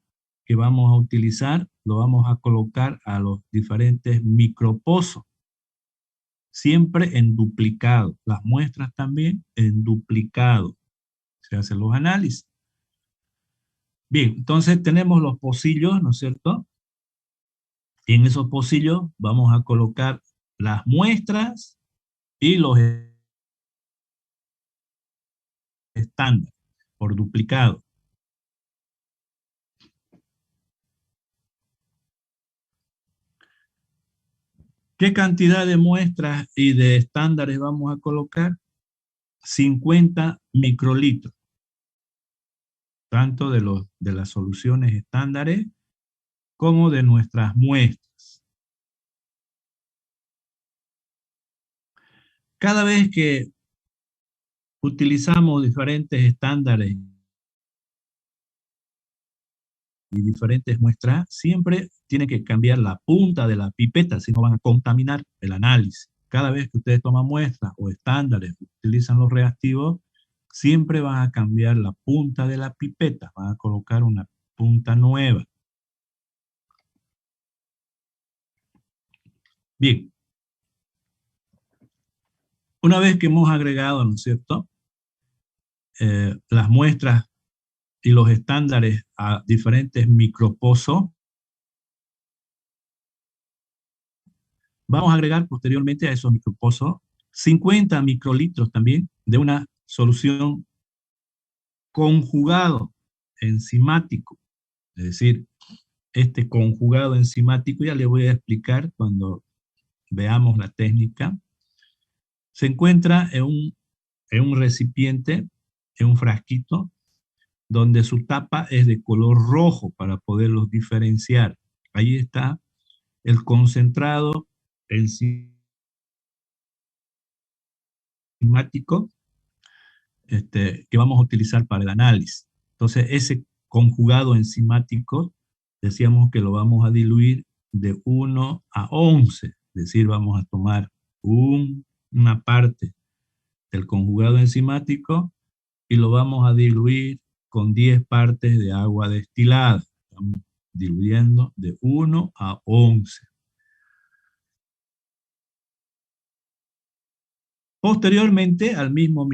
Speaker 1: que vamos a utilizar, lo vamos a colocar a los diferentes micropozos, siempre en duplicado. Las muestras también en duplicado. Se hacen los análisis. Bien, entonces tenemos los pocillos, ¿no es cierto? Y en esos pocillos vamos a colocar las muestras y los estándares por duplicado. ¿Qué cantidad de muestras y de estándares vamos a colocar? 50 microlitros, tanto de las soluciones estándares como de nuestras muestras. Cada vez que utilizamos diferentes estándares y diferentes muestras, siempre tiene que cambiar la punta de la pipeta, si no van a contaminar el análisis. Cada vez que ustedes toman muestras o estándares, utilizan los reactivos, siempre van a cambiar la punta de la pipeta, van a colocar una punta nueva. Bien, una vez que hemos agregado, ¿no es cierto?, las muestras y los estándares a diferentes micropozos, vamos a agregar posteriormente a esos micropozos 50 microlitros también de una solución conjugado enzimático. Es decir, este conjugado enzimático, ya le voy a explicar cuando veamos la técnica, se encuentra en un recipiente, en un frasquito, donde su tapa es de color rojo para poderlos diferenciar. Ahí está el concentrado enzimático que vamos a utilizar para el análisis. Entonces, ese conjugado enzimático, decíamos que lo vamos a diluir de 1 a 11, es decir, vamos a tomar una parte del conjugado enzimático y lo vamos a diluir con 10 partes de agua destilada. Estamos diluyendo de 1 a 11. Posteriormente, al mismo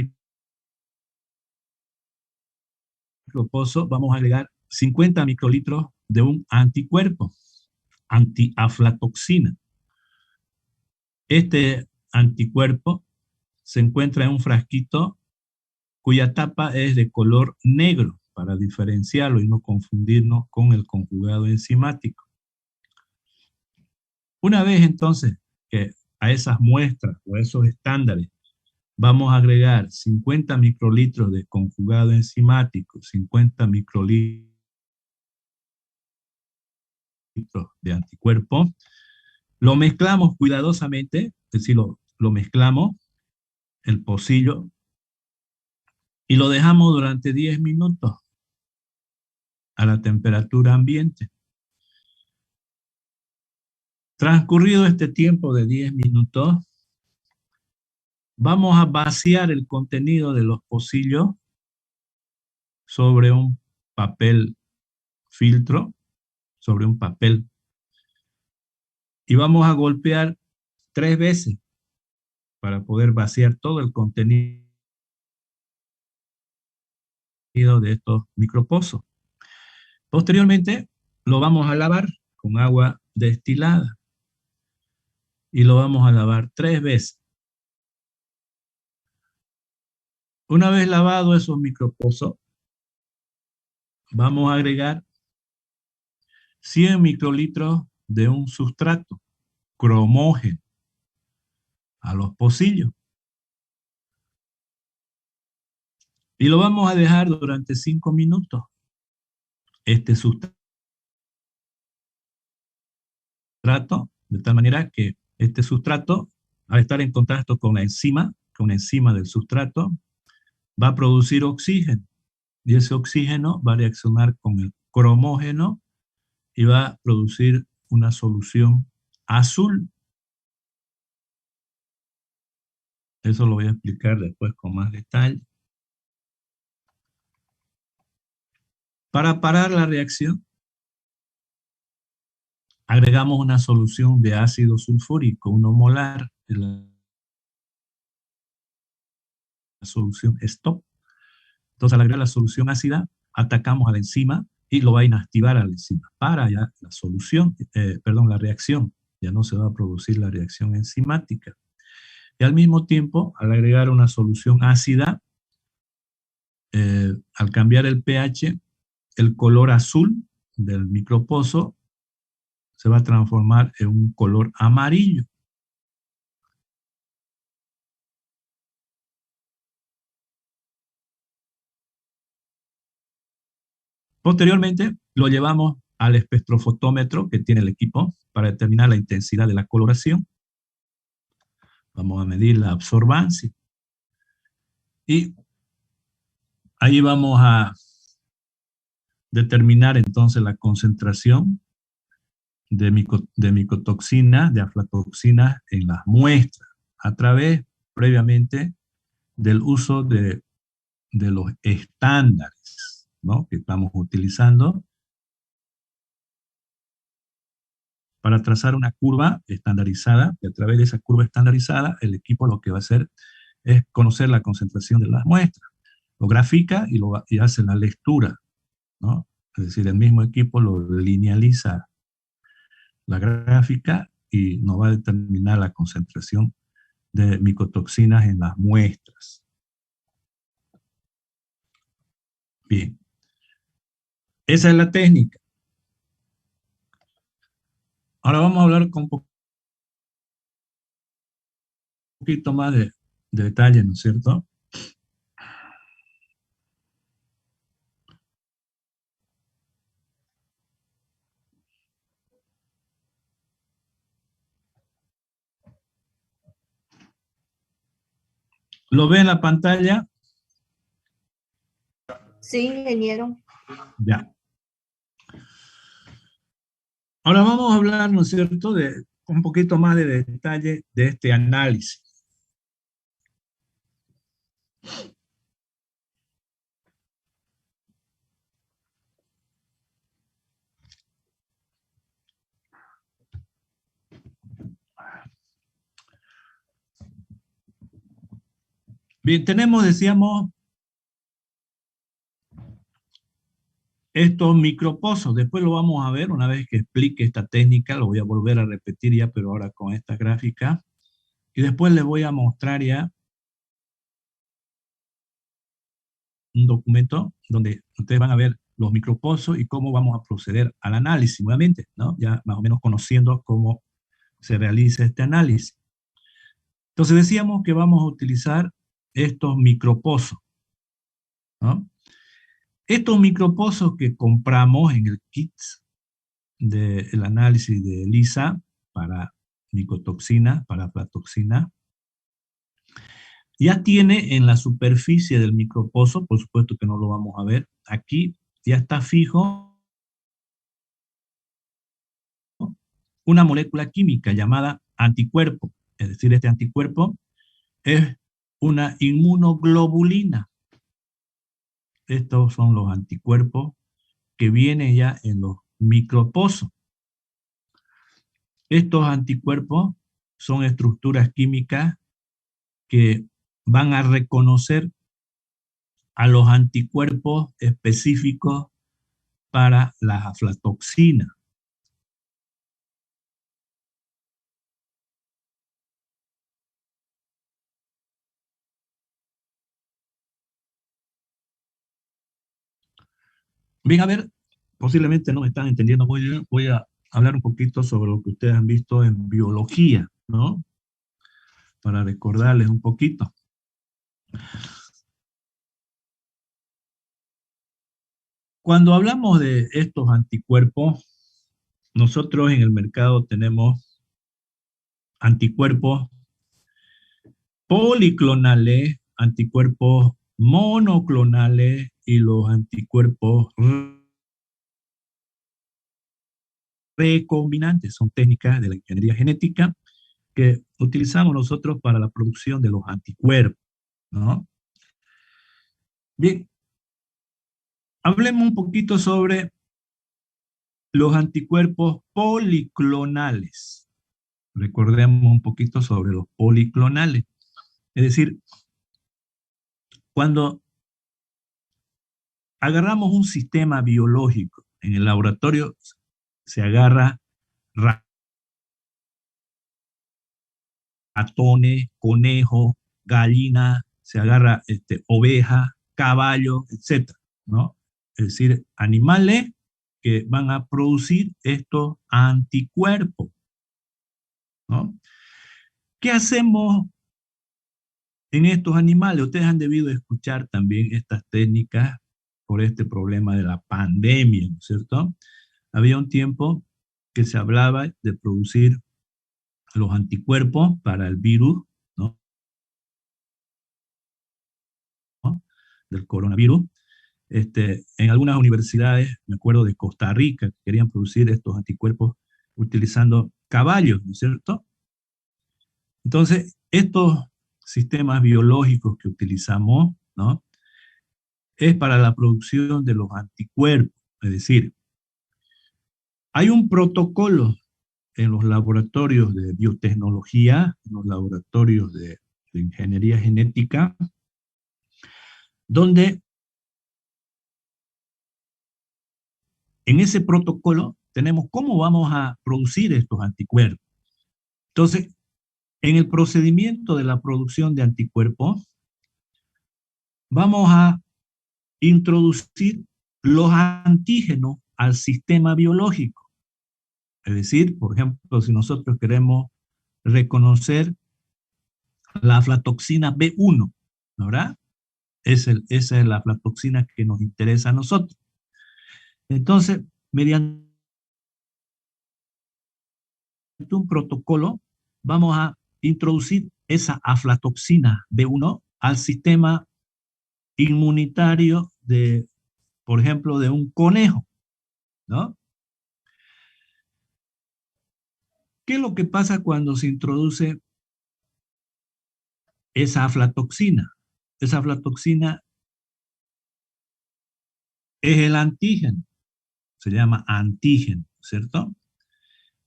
Speaker 1: micropozo, vamos a agregar 50 microlitros de un anticuerpo, antiaflatoxina. Este anticuerpo se encuentra en un frasquito cuya tapa es de color negro, para diferenciarlo y no confundirnos con el conjugado enzimático. Una vez entonces que a esas muestras o a esos estándares vamos a agregar 50 microlitros de conjugado enzimático, 50 microlitros de anticuerpo, lo mezclamos cuidadosamente, es decir, lo mezclamos, el pocillo, y lo dejamos durante 10 minutos a la temperatura ambiente. Transcurrido este tiempo de 10 minutos, vamos a vaciar el contenido de los pocillos sobre un papel filtro, sobre un papel, y vamos a golpear 3 veces para poder vaciar todo el contenido de estos micropozos. Posteriormente, lo vamos a lavar con agua destilada y lo vamos a lavar 3 veces. Una vez lavado esos micropozos, vamos a agregar 100 microlitros de un sustrato cromógeno a los pocillos. Y lo vamos a dejar durante 5 minutos. Este sustrato, de tal manera que este sustrato, al estar en contacto con la enzima del sustrato, va a producir oxígeno. Y ese oxígeno va a reaccionar con el cromógeno y va a producir una solución azul. Eso lo voy a explicar después con más detalle. Para parar la reacción, agregamos una solución de ácido sulfúrico, 1 molar, en la solución stop. Entonces, al agregar la solución ácida, atacamos a la enzima y lo va a inactivar a la enzima. Para ya la solución, la reacción, ya no se va a producir la reacción enzimática. Y al mismo tiempo, al agregar una solución ácida, al cambiar el pH, el color azul del micropozo se va a transformar en un color amarillo. Posteriormente, lo llevamos al espectrofotómetro que tiene el equipo para determinar la intensidad de la coloración. Vamos a medir la absorbancia. Y ahí vamos a determinar entonces la concentración de micotoxina, de aflatoxina en las muestras, a través, previamente, del uso de los estándares, ¿no?, que estamos utilizando para trazar una curva estandarizada, y a través de esa curva estandarizada, el equipo lo que va a hacer es conocer la concentración de las muestras. Lo grafica y hace la lectura, ¿no? Es decir, el mismo equipo lo linealiza la gráfica y nos va a determinar la concentración de micotoxinas en las muestras. Bien. Esa es la técnica. Ahora vamos a hablar con un poquito más de detalle, ¿no es cierto? ¿Lo ve en la pantalla?
Speaker 2: Sí, ingeniero.
Speaker 1: Ya. Ahora vamos a hablar, ¿no es cierto?, de un poquito más de detalle de este análisis. Bien, tenemos, decíamos, estos micropozos. Después lo vamos a ver una vez que explique esta técnica, lo voy a volver a repetir ya, pero ahora con esta gráfica. Y después les voy a mostrar ya un documento donde ustedes van a ver los micropozos y cómo vamos a proceder al análisis nuevamente, ¿no? Ya más o menos conociendo cómo se realiza este análisis. Entonces decíamos que vamos a utilizar estos micropozos, ¿no? Estos micropozos que compramos en el kit del análisis de ELISA para micotoxina, para aflatoxina, ya tiene en la superficie del micropozo, por supuesto que no lo vamos a ver, aquí ya está fijo una molécula química llamada anticuerpo. Es decir, este anticuerpo es una inmunoglobulina. Estos son los anticuerpos que vienen ya en los micropozos. Estos anticuerpos son estructuras químicas que van a reconocer a los anticuerpos específicos para las aflatoxinas. Bien, a ver, posiblemente no me están entendiendo muy bien. Voy a hablar un poquito sobre lo que ustedes han visto en biología, ¿no? Para recordarles un poquito. Cuando hablamos de estos anticuerpos, nosotros en el mercado tenemos anticuerpos policlonales, anticuerpos monoclonales y los anticuerpos recombinantes. Son técnicas de la ingeniería genética que utilizamos nosotros para la producción de los anticuerpos, ¿no? Bien, hablemos un poquito sobre los anticuerpos policlonales. Recordemos un poquito sobre los policlonales. Es decir, cuando agarramos un sistema biológico en el laboratorio, se agarra ratones, conejos, gallinas, se agarra ovejas, caballos, etcétera, ¿no? Es decir, animales que van a producir estos anticuerpos, ¿no? ¿Qué hacemos en estos animales? Ustedes han debido escuchar también estas técnicas por este problema de la pandemia, ¿no es cierto? Había un tiempo que se hablaba de producir los anticuerpos para el virus, ¿no? Del coronavirus. En algunas universidades, me acuerdo de Costa Rica, querían producir estos anticuerpos utilizando caballos, ¿no es cierto? Entonces, estos sistemas biológicos que utilizamos, ¿no? Es para la producción de los anticuerpos. Es decir, hay un protocolo en los laboratorios de biotecnología, en los laboratorios de ingeniería genética, donde en ese protocolo tenemos cómo vamos a producir estos anticuerpos. Entonces, en el procedimiento de la producción de anticuerpos, vamos a introducir los antígenos al sistema biológico. Es decir, por ejemplo, si nosotros queremos reconocer la aflatoxina B1, ¿verdad? Esa es la aflatoxina que nos interesa a nosotros. Entonces, mediante un protocolo, vamos a introducir esa aflatoxina B1 al sistema inmunitario de, por ejemplo, de un conejo, ¿no? ¿Qué es lo que pasa cuando se introduce esa aflatoxina? Esa aflatoxina es el antígeno, se llama antígeno, ¿cierto?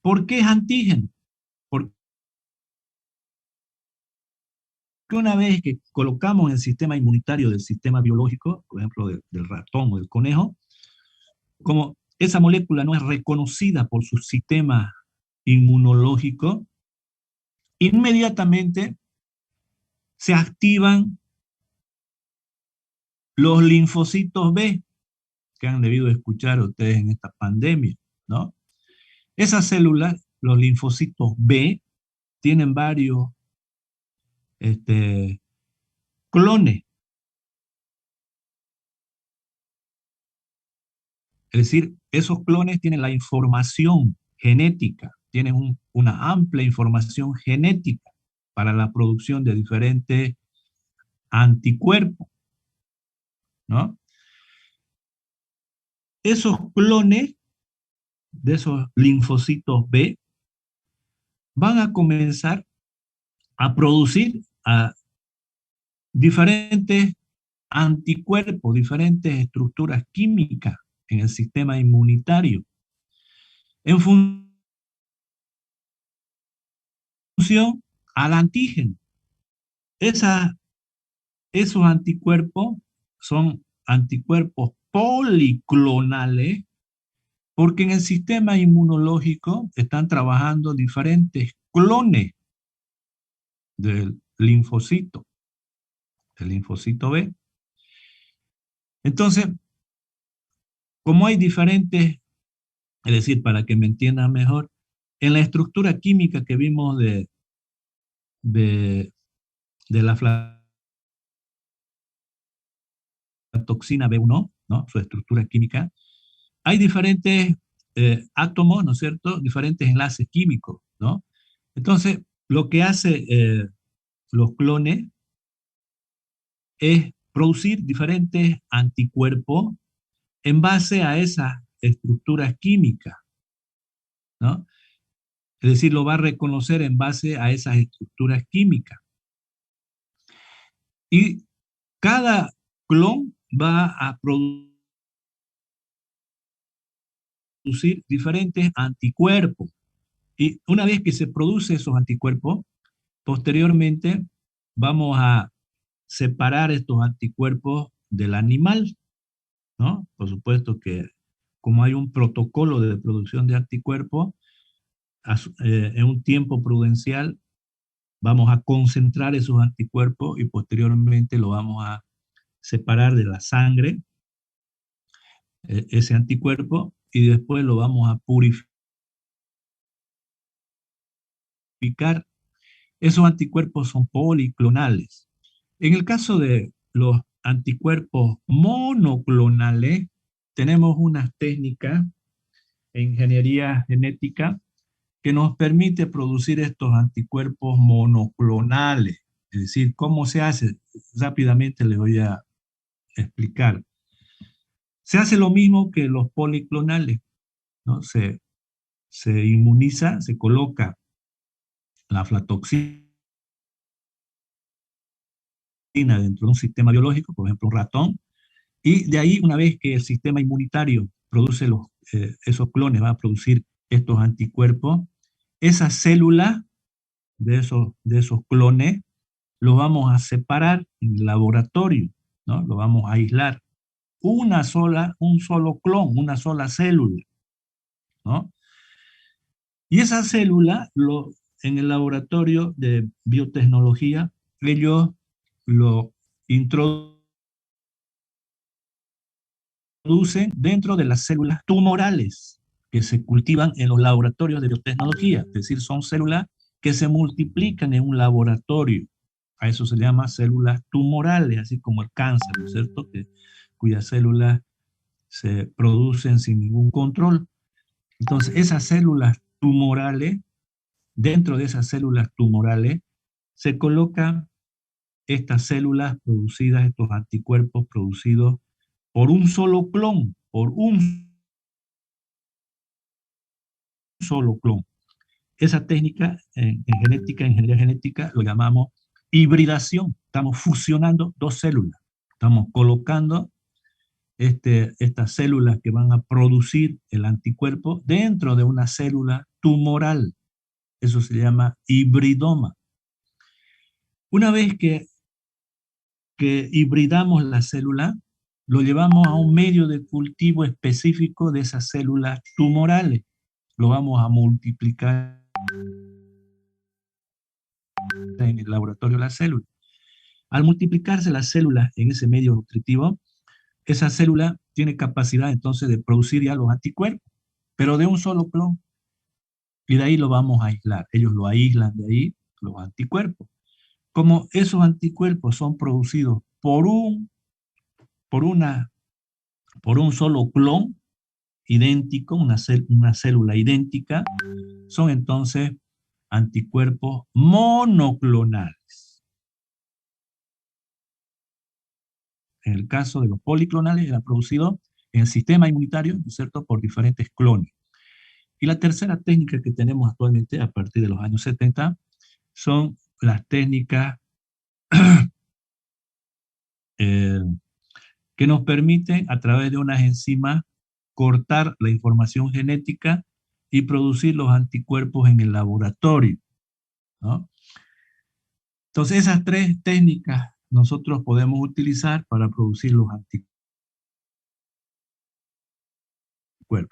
Speaker 1: ¿Por qué es antígeno? Porque una vez que colocamos en el sistema inmunitario del sistema biológico, por ejemplo, del ratón o del conejo, como esa molécula no es reconocida por su sistema inmunológico, inmediatamente se activan los linfocitos B, que han debido escuchar ustedes en esta pandemia, ¿no? Esas células, los linfocitos B, tienen varios clones. Es decir, esos clones tienen la información genética, tienen una amplia información genética para la producción de diferentes anticuerpos, ¿no? Esos clones de esos linfocitos B van a comenzar a producir a diferentes anticuerpos, diferentes estructuras químicas en el sistema inmunitario, en función al antígeno. Esos anticuerpos son anticuerpos policlonales porque en el sistema inmunológico están trabajando diferentes clones del linfocito B. Entonces, como hay diferentes, es decir, para que me entiendan mejor, en la estructura química que vimos de, de la toxina B1, ¿no? Su estructura química, hay diferentes átomos, ¿no es cierto? Diferentes enlaces químicos, ¿no? Entonces, lo que hace los clones es producir diferentes anticuerpos en base a esas estructuras químicas, ¿no? Es decir, lo va a reconocer en base a esas estructuras químicas. Y cada clon va a producir diferentes anticuerpos. Y una vez que se producen esos anticuerpos, posteriormente vamos a separar estos anticuerpos del animal, ¿no? Por supuesto que como hay un protocolo de producción de anticuerpos, en un tiempo prudencial vamos a concentrar esos anticuerpos y posteriormente lo vamos a separar de la sangre, ese anticuerpo, y después lo vamos a purificar. Esos anticuerpos son policlonales. En el caso de los anticuerpos monoclonales, tenemos unas técnicas en ingeniería genética que nos permite producir estos anticuerpos monoclonales. Es decir, ¿cómo se hace? Rápidamente les voy a explicar. Se hace lo mismo que los policlonales, ¿no? Se inmuniza, se coloca la aflatoxina dentro de un sistema biológico, por ejemplo, un ratón, y de ahí, una vez que el sistema inmunitario produce esos clones, va a producir estos anticuerpos, esas células de esos clones los vamos a separar en el laboratorio, ¿no? Lo vamos a aislar. Un solo clon, una sola célula, ¿no? Y esa célula, en el laboratorio de biotecnología, ellos lo introducen dentro de las células tumorales que se cultivan en los laboratorios de biotecnología. Es decir, son células que se multiplican en un laboratorio. A eso se llama células tumorales, así como el cáncer, ¿no es cierto? Cuyas células se producen sin ningún control. Entonces, esas células tumorales, dentro de esas células tumorales, se colocan estas células producidas, estos anticuerpos producidos por un solo clon, por un solo clon. Esa técnica en genética, en ingeniería genética, lo llamamos hibridación. Estamos fusionando dos células. Estamos colocando estas células que van a producir el anticuerpo dentro de una célula tumoral. Eso se llama hibridoma. Una vez que hibridamos la célula, lo llevamos a un medio de cultivo específico de esas células tumorales. Lo vamos a multiplicar en el laboratorio de la célula. Al multiplicarse las células en ese medio nutritivo, esa célula tiene capacidad entonces de producir ya los anticuerpos, pero de un solo clon. Y de ahí lo vamos a aislar. Ellos lo aíslan de ahí, los anticuerpos. Como esos anticuerpos son producidos por un solo clon idéntico, una célula idéntica, son entonces anticuerpos monoclonales. En el caso de los policlonales, era producido en el sistema inmunitario, ¿no es cierto?, por diferentes clones. Y la tercera técnica que tenemos actualmente, a partir de los años 70, son las técnicas que nos permiten, a través de unas enzimas, cortar la información genética y producir los anticuerpos en el laboratorio, ¿no? Entonces, esas tres técnicas nosotros podemos utilizar para producir los anticuerpos.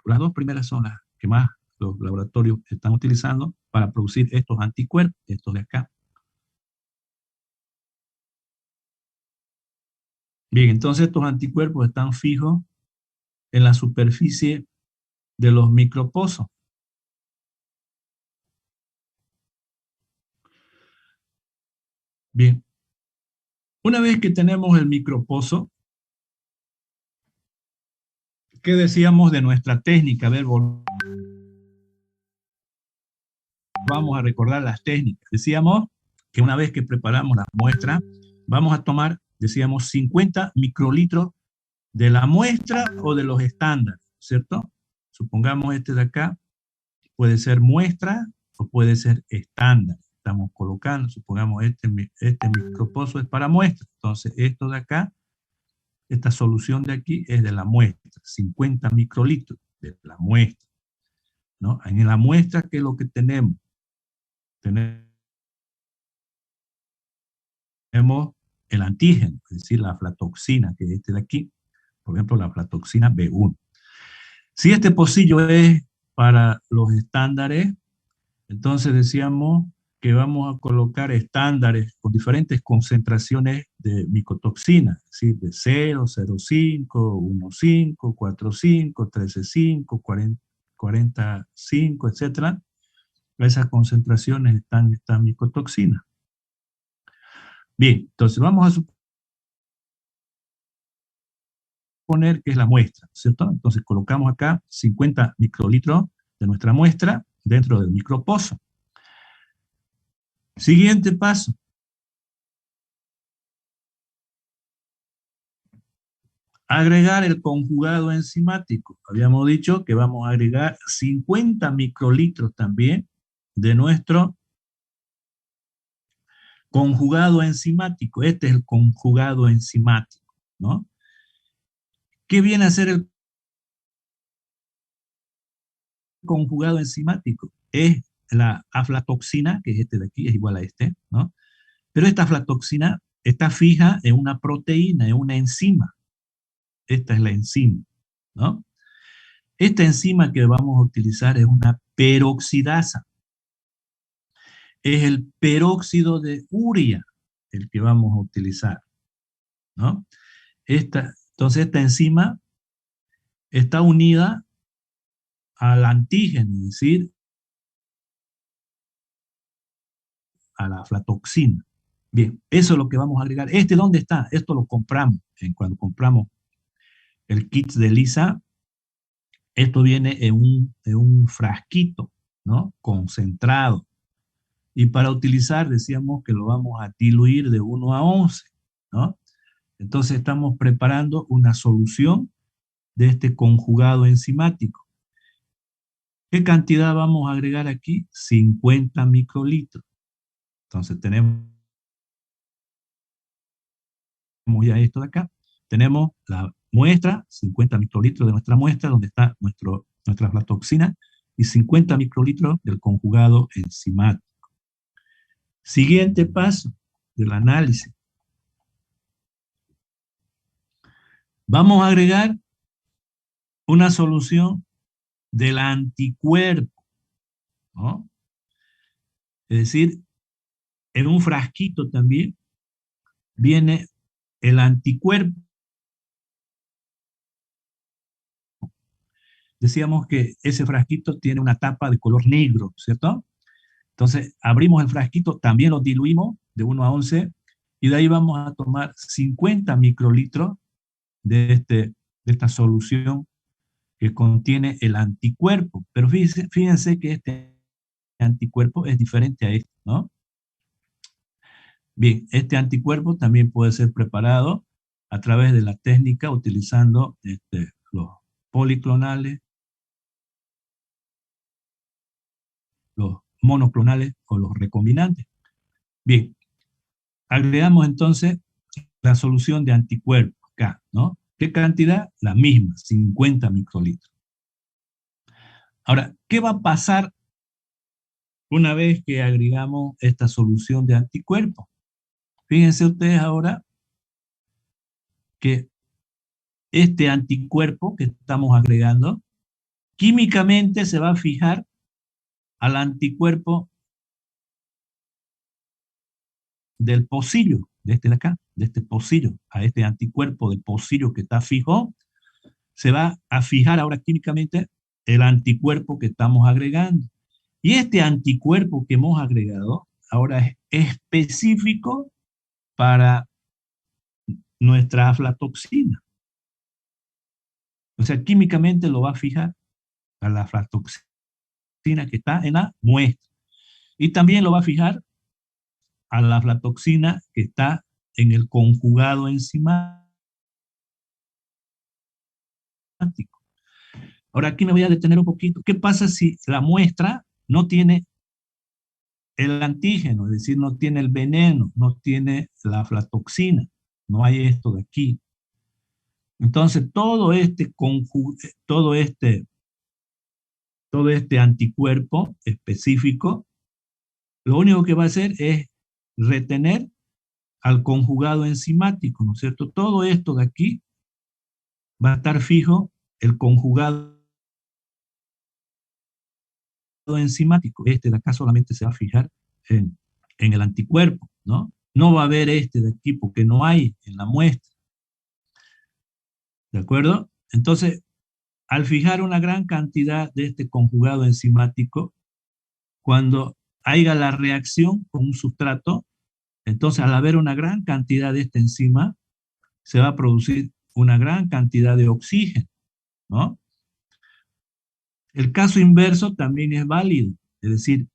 Speaker 1: Las dos primeras son las que más los laboratorios están utilizando para producir estos anticuerpos, estos de acá. Bien, entonces estos anticuerpos están fijos en la superficie de los micropozos. Bien, una vez que tenemos el micropozo, ¿qué decíamos de nuestra técnica? A ver, vamos a recordar las técnicas. Decíamos que una vez que preparamos la muestra, vamos a tomar, decíamos, 50 microlitros de la muestra o de los estándares, ¿cierto? Supongamos este de acá, puede ser muestra o puede ser estándar. Estamos colocando, supongamos, este micropozo es para muestra. Entonces, esto de acá, esta solución de aquí es de la muestra, 50 microlitros de la muestra, ¿no? En la muestra, ¿qué es lo que tenemos? Tenemos el antígeno, es decir, la aflatoxina, que es este de aquí, por ejemplo, la aflatoxina B1. Si este pocillo es para los estándares, entonces decíamos que vamos a colocar estándares con diferentes concentraciones de micotoxina, es decir, de 0, 0,5, 1,5, 4,5, 13,5, 45, etcétera. Esas concentraciones están esta micotoxina. Bien, entonces vamos a suponer que es la muestra, ¿cierto? Entonces colocamos acá 50 microlitros de nuestra muestra dentro del micropozo. Siguiente paso. Agregar el conjugado enzimático. Habíamos dicho que vamos a agregar 50 microlitros también de nuestro conjugado enzimático. Este es el conjugado enzimático, ¿no? ¿Qué viene a ser el conjugado enzimático? Es la aflatoxina, que es este de aquí, es igual a este, ¿no? Pero esta aflatoxina está fija en una proteína, en una enzima. Esta es la enzima, ¿no? Esta enzima que vamos a utilizar es una peroxidasa. Es el peróxido de urea el que vamos a utilizar, ¿no? Entonces esta enzima está unida al antígeno, es decir, a la aflatoxina. Bien, eso es lo que vamos a agregar. ¿Dónde está? Esto lo compramos. Cuando compramos el kit de Lisa, esto viene en un frasquito, ¿no? Concentrado. Y para utilizar, decíamos que lo vamos a diluir de 1 a 11, ¿no? Entonces estamos preparando una solución de este conjugado enzimático. ¿Qué cantidad vamos a agregar aquí? 50 microlitros. Entonces tenemos ya esto de acá. Tenemos la muestra, 50 microlitros de nuestra muestra, donde está nuestra aflatoxina, y 50 microlitros del conjugado enzimático. Siguiente paso del análisis. Vamos a agregar una solución del anticuerpo, ¿no? Es decir, en un frasquito también viene el anticuerpo. Decíamos que ese frasquito tiene una tapa de color negro, ¿cierto? Entonces, abrimos el frasquito, también lo diluimos de 1 a 11, y de ahí vamos a tomar 50 microlitros de esta solución que contiene el anticuerpo. Pero fíjense que este anticuerpo es diferente a este, ¿no? Bien, este anticuerpo también puede ser preparado a través de la técnica utilizando los policlonales, los monoclonales o los recombinantes. Bien, agregamos entonces la solución de anticuerpo acá, ¿no? ¿Qué cantidad? La misma, 50 microlitros. Ahora, ¿qué va a pasar una vez que agregamos esta solución de anticuerpo? Fíjense ustedes ahora que este anticuerpo que estamos agregando, químicamente se va a fijar al anticuerpo del pocillo, de este de acá, de este pocillo, a este anticuerpo del pocillo que está fijo, se va a fijar ahora químicamente el anticuerpo que estamos agregando. Y este anticuerpo que hemos agregado ahora es específico para nuestra aflatoxina. O sea, químicamente lo va a fijar a la aflatoxina que está en la muestra. Y también lo va a fijar a la aflatoxina que está en el conjugado enzimático. Ahora aquí me voy a detener un poquito. ¿Qué pasa si la muestra no tiene el antígeno, es decir, no tiene el veneno, no tiene la aflatoxina, no hay esto de aquí. Entonces, todo este anticuerpo específico, lo único que va a hacer es retener al conjugado enzimático, ¿no es cierto? Todo esto de aquí va a estar fijo, el conjugado enzimático. Este de acá solamente se va a fijar en el anticuerpo, ¿no? No va a haber este de aquí porque no hay en la muestra, ¿de acuerdo? Entonces, al fijar una gran cantidad de este conjugado enzimático, cuando haya la reacción con un sustrato, entonces al haber una gran cantidad de esta enzima, se va a producir una gran cantidad de oxígeno, ¿no? El caso inverso también es válido, es decir,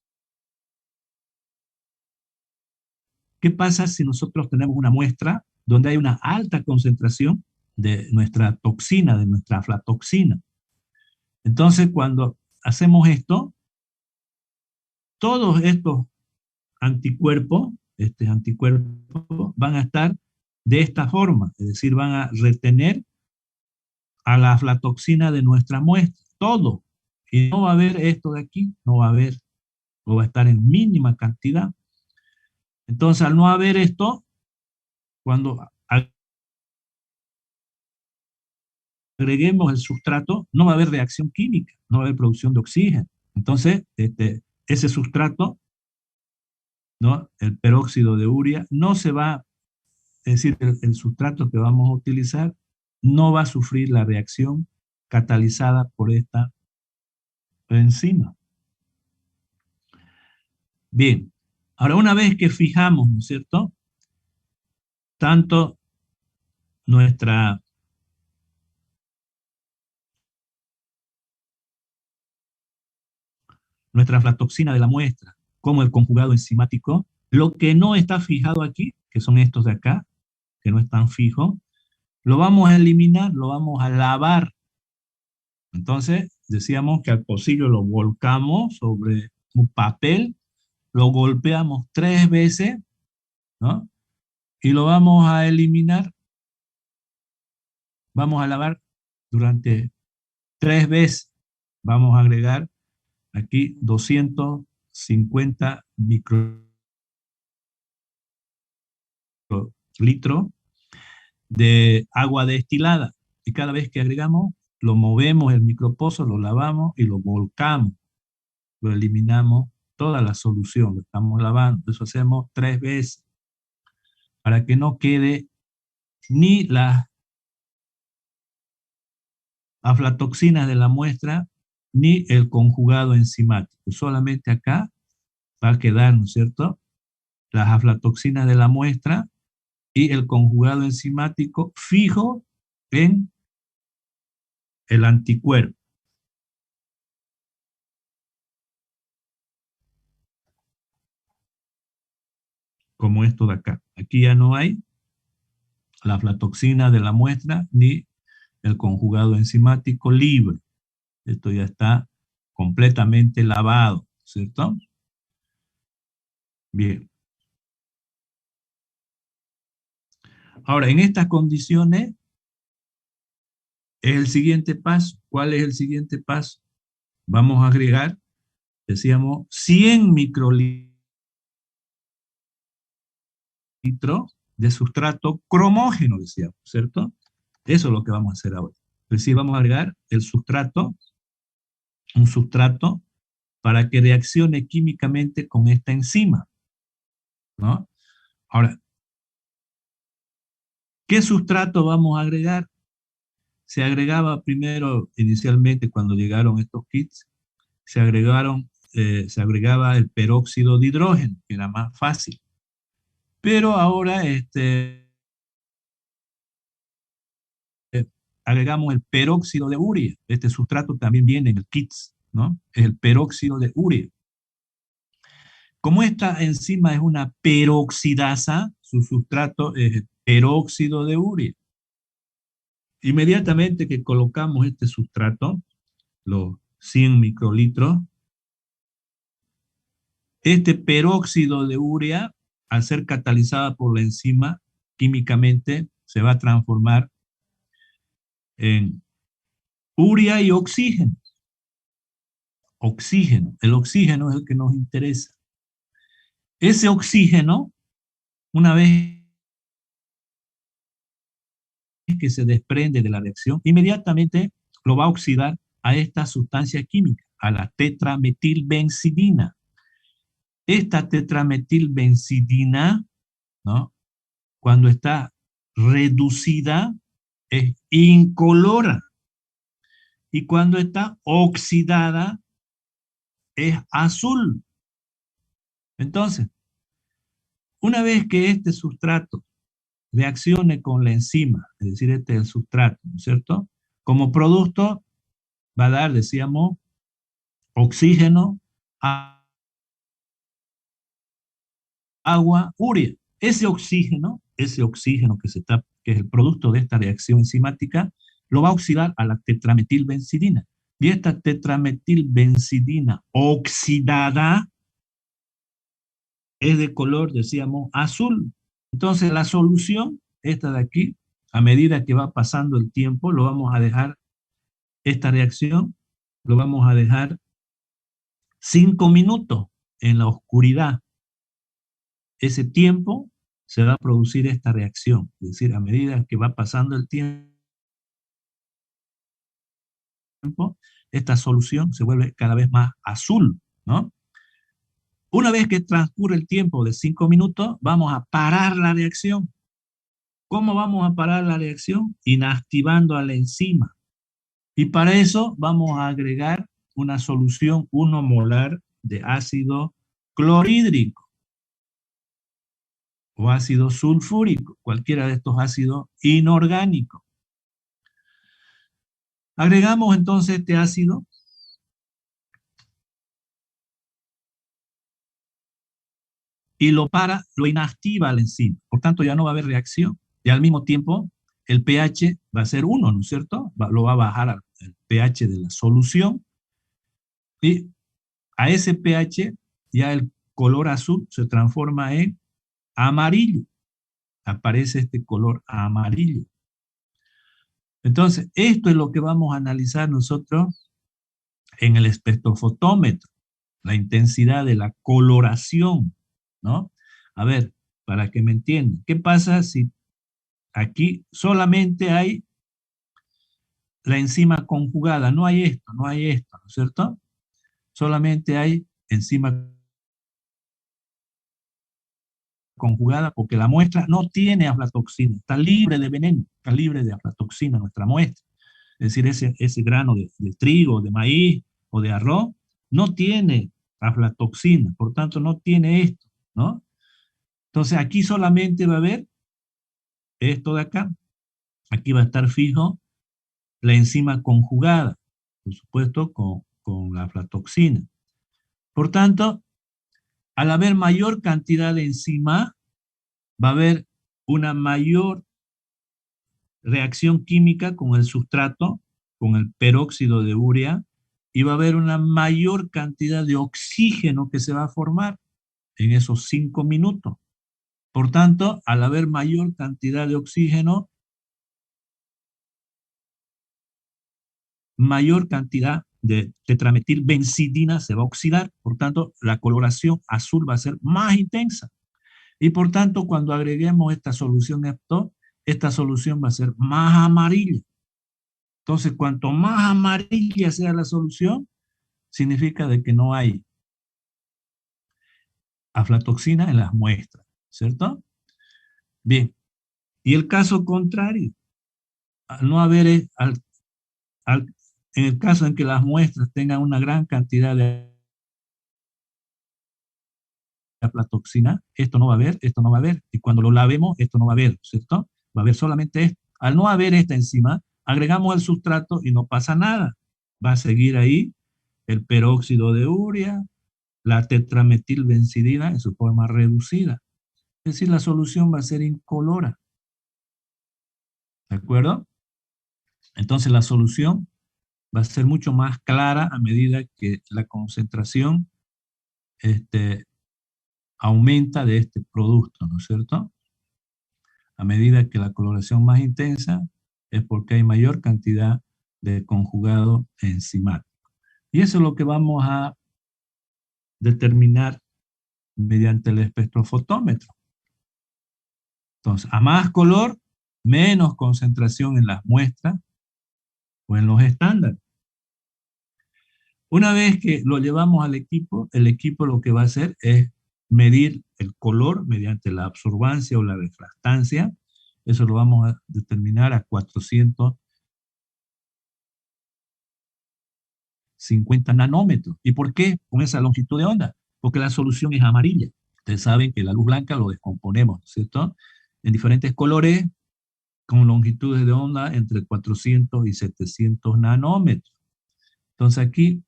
Speaker 1: ¿qué pasa si nosotros tenemos una muestra donde hay una alta concentración de nuestra toxina, de nuestra aflatoxina? Entonces, cuando hacemos esto, todos estos anticuerpos van a estar de esta forma, es decir, van a retener a la aflatoxina de nuestra muestra, todo. Y no va a haber esto de aquí, no va a haber, o va a estar en mínima cantidad. Entonces, al no haber esto, cuando agreguemos el sustrato, no va a haber reacción química, no va a haber producción de oxígeno. Entonces, ese sustrato, ¿no? El peróxido de urea, no se va, es decir, el sustrato que vamos a utilizar no va a sufrir la reacción catalizada por esta enzima. Bien, ahora una vez que fijamos, ¿no es cierto? Tanto nuestra aflatoxina de la muestra como el conjugado enzimático, lo que no está fijado aquí, que son estos de acá, que no están fijos, lo vamos a eliminar, lo vamos a lavar. Entonces, decíamos que al pocillo lo volcamos sobre un papel, lo golpeamos 3 veces, ¿no? Y lo vamos a eliminar, vamos a lavar durante 3 veces. Vamos a agregar aquí 250 microlitros de agua destilada. Y cada vez que agregamos, lo movemos el micropozo, lo lavamos y lo volcamos. Lo eliminamos toda la solución, lo estamos lavando. Eso hacemos 3 veces para que no quede ni las aflatoxinas de la muestra ni el conjugado enzimático. Solamente acá va a quedar, ¿no es cierto?, las aflatoxinas de la muestra y el conjugado enzimático fijo en el anticuerpo, como esto de acá. Aquí ya no hay la aflatoxina de la muestra ni el conjugado enzimático libre. Esto ya está completamente lavado, ¿cierto? Bien. Ahora, en estas condiciones, es el siguiente paso. ¿Cuál es el siguiente paso? Vamos a agregar, decíamos, 100 microlitros de sustrato cromógeno, decíamos, ¿cierto? Eso es lo que vamos a hacer ahora. Es decir, vamos a agregar un sustrato para que reaccione químicamente con esta enzima, ¿no? Ahora, ¿qué sustrato vamos a agregar? Se agregaba primero, inicialmente, cuando llegaron estos kits, se agregaba el peróxido de hidrógeno, que era más fácil. Pero ahora agregamos el peróxido de urea. Este sustrato también viene en el kit, ¿no? Es el peróxido de urea. Como esta enzima es una peroxidasa, su sustrato es el peróxido de urea. Inmediatamente que colocamos este sustrato, los 100 microlitros, Este peróxido de urea, al ser catalizada por la enzima, químicamente se va a transformar en urea y oxígeno. Oxígeno. El oxígeno es el que nos interesa. Ese oxígeno, una vez que se desprende de la reacción, inmediatamente lo va a oxidar a esta sustancia química, a la tetrametilbenzidina. Esta tetrametilbenzidina, ¿no?, cuando está reducida, es incolora. Y cuando está oxidada, es azul. Entonces, una vez que este sustrato reaccione con la enzima, es decir, este es el sustrato, ¿no es cierto? Como producto va a dar, decíamos, oxígeno, agua, urea. Ese oxígeno que es el producto de esta reacción enzimática, lo va a oxidar a la tetrametilbenzidina. Y esta tetrametilbenzidina oxidada es de color, decíamos, azul. Entonces la solución, esta de aquí, a medida que va pasando el tiempo, lo vamos a dejar, esta reacción, lo vamos a dejar 5 minutos en la oscuridad. Ese tiempo se va a producir esta reacción. Es decir, a medida que va pasando el tiempo, esta solución se vuelve cada vez más azul, ¿no? Una vez que transcurre el tiempo de 5 minutos, vamos a parar la reacción. ¿Cómo vamos a parar la reacción? Inactivando a la enzima. Y para eso vamos a agregar una solución 1 molar de ácido clorhídrico o ácido sulfúrico, cualquiera de estos ácidos inorgánicos. Agregamos entonces este ácido y lo inactiva la enzima. Por tanto, ya no va a haber reacción. Y al mismo tiempo, el pH va a ser 1, ¿no es cierto? Lo va a bajar al pH de la solución. Y a ese pH ya el color azul se transforma en amarillo. Aparece este color amarillo. Entonces, esto es lo que vamos a analizar nosotros en el espectrofotómetro, la intensidad de la coloración, ¿no? A ver, para que me entiendan, ¿qué pasa si aquí solamente hay la enzima conjugada? No hay esto, ¿no es cierto? Solamente hay enzima conjugada porque la muestra no tiene aflatoxina, está libre de veneno, está libre de aflatoxina nuestra muestra. Es decir, ese grano de trigo, de maíz o de arroz no tiene aflatoxina, por tanto no tiene esto, ¿no? Entonces aquí solamente va a haber esto de acá. Aquí va a estar fijo la enzima conjugada, por supuesto con la aflatoxina. Por tanto, al haber mayor cantidad de enzima, va a haber una mayor reacción química con el sustrato, con el peróxido de urea, y va a haber una mayor cantidad de oxígeno que se va a formar en esos 5 minutos. Por tanto, al haber mayor cantidad de oxígeno, mayor cantidad de tetrametilbenzidina se va a oxidar, por tanto, la coloración azul va a ser más intensa. Y por tanto, cuando agreguemos esta solución esta solución va a ser más amarilla. Entonces, cuanto más amarilla sea la solución, significa de que no hay aflatoxina en las muestras, ¿cierto? Bien, y el caso contrario, al no haber, en el caso en que las muestras tengan una gran cantidad de aflatoxina, esto no va a haber, esto no va a haber, y cuando lo lavemos, esto no va a haber, ¿cierto? Va a haber solamente esto. Al no haber esta enzima, agregamos el sustrato y no pasa nada. Va a seguir ahí el peróxido de urea, la tetrametilbenzidina en su forma reducida. Es decir, la solución va a ser incolora. ¿De acuerdo? Entonces la solución va a ser mucho más clara a medida que la concentración aumenta de este producto, ¿no es cierto? A medida que la coloración más intensa es porque hay mayor cantidad de conjugado enzimático. Y eso es lo que vamos a determinar mediante el espectrofotómetro. Entonces, a más color, menos concentración en las muestras o en los estándares. Una vez que lo llevamos al equipo, el equipo lo que va a hacer es medir el color mediante la absorbancia o la refractancia. Eso lo vamos a determinar a 450 nanómetros. ¿Y por qué con esa longitud de onda? Porque la solución es amarilla. Ustedes saben que la luz blanca lo descomponemos, ¿cierto? En diferentes colores con longitudes de onda entre 400 y 700 nanómetros. Entonces aquí,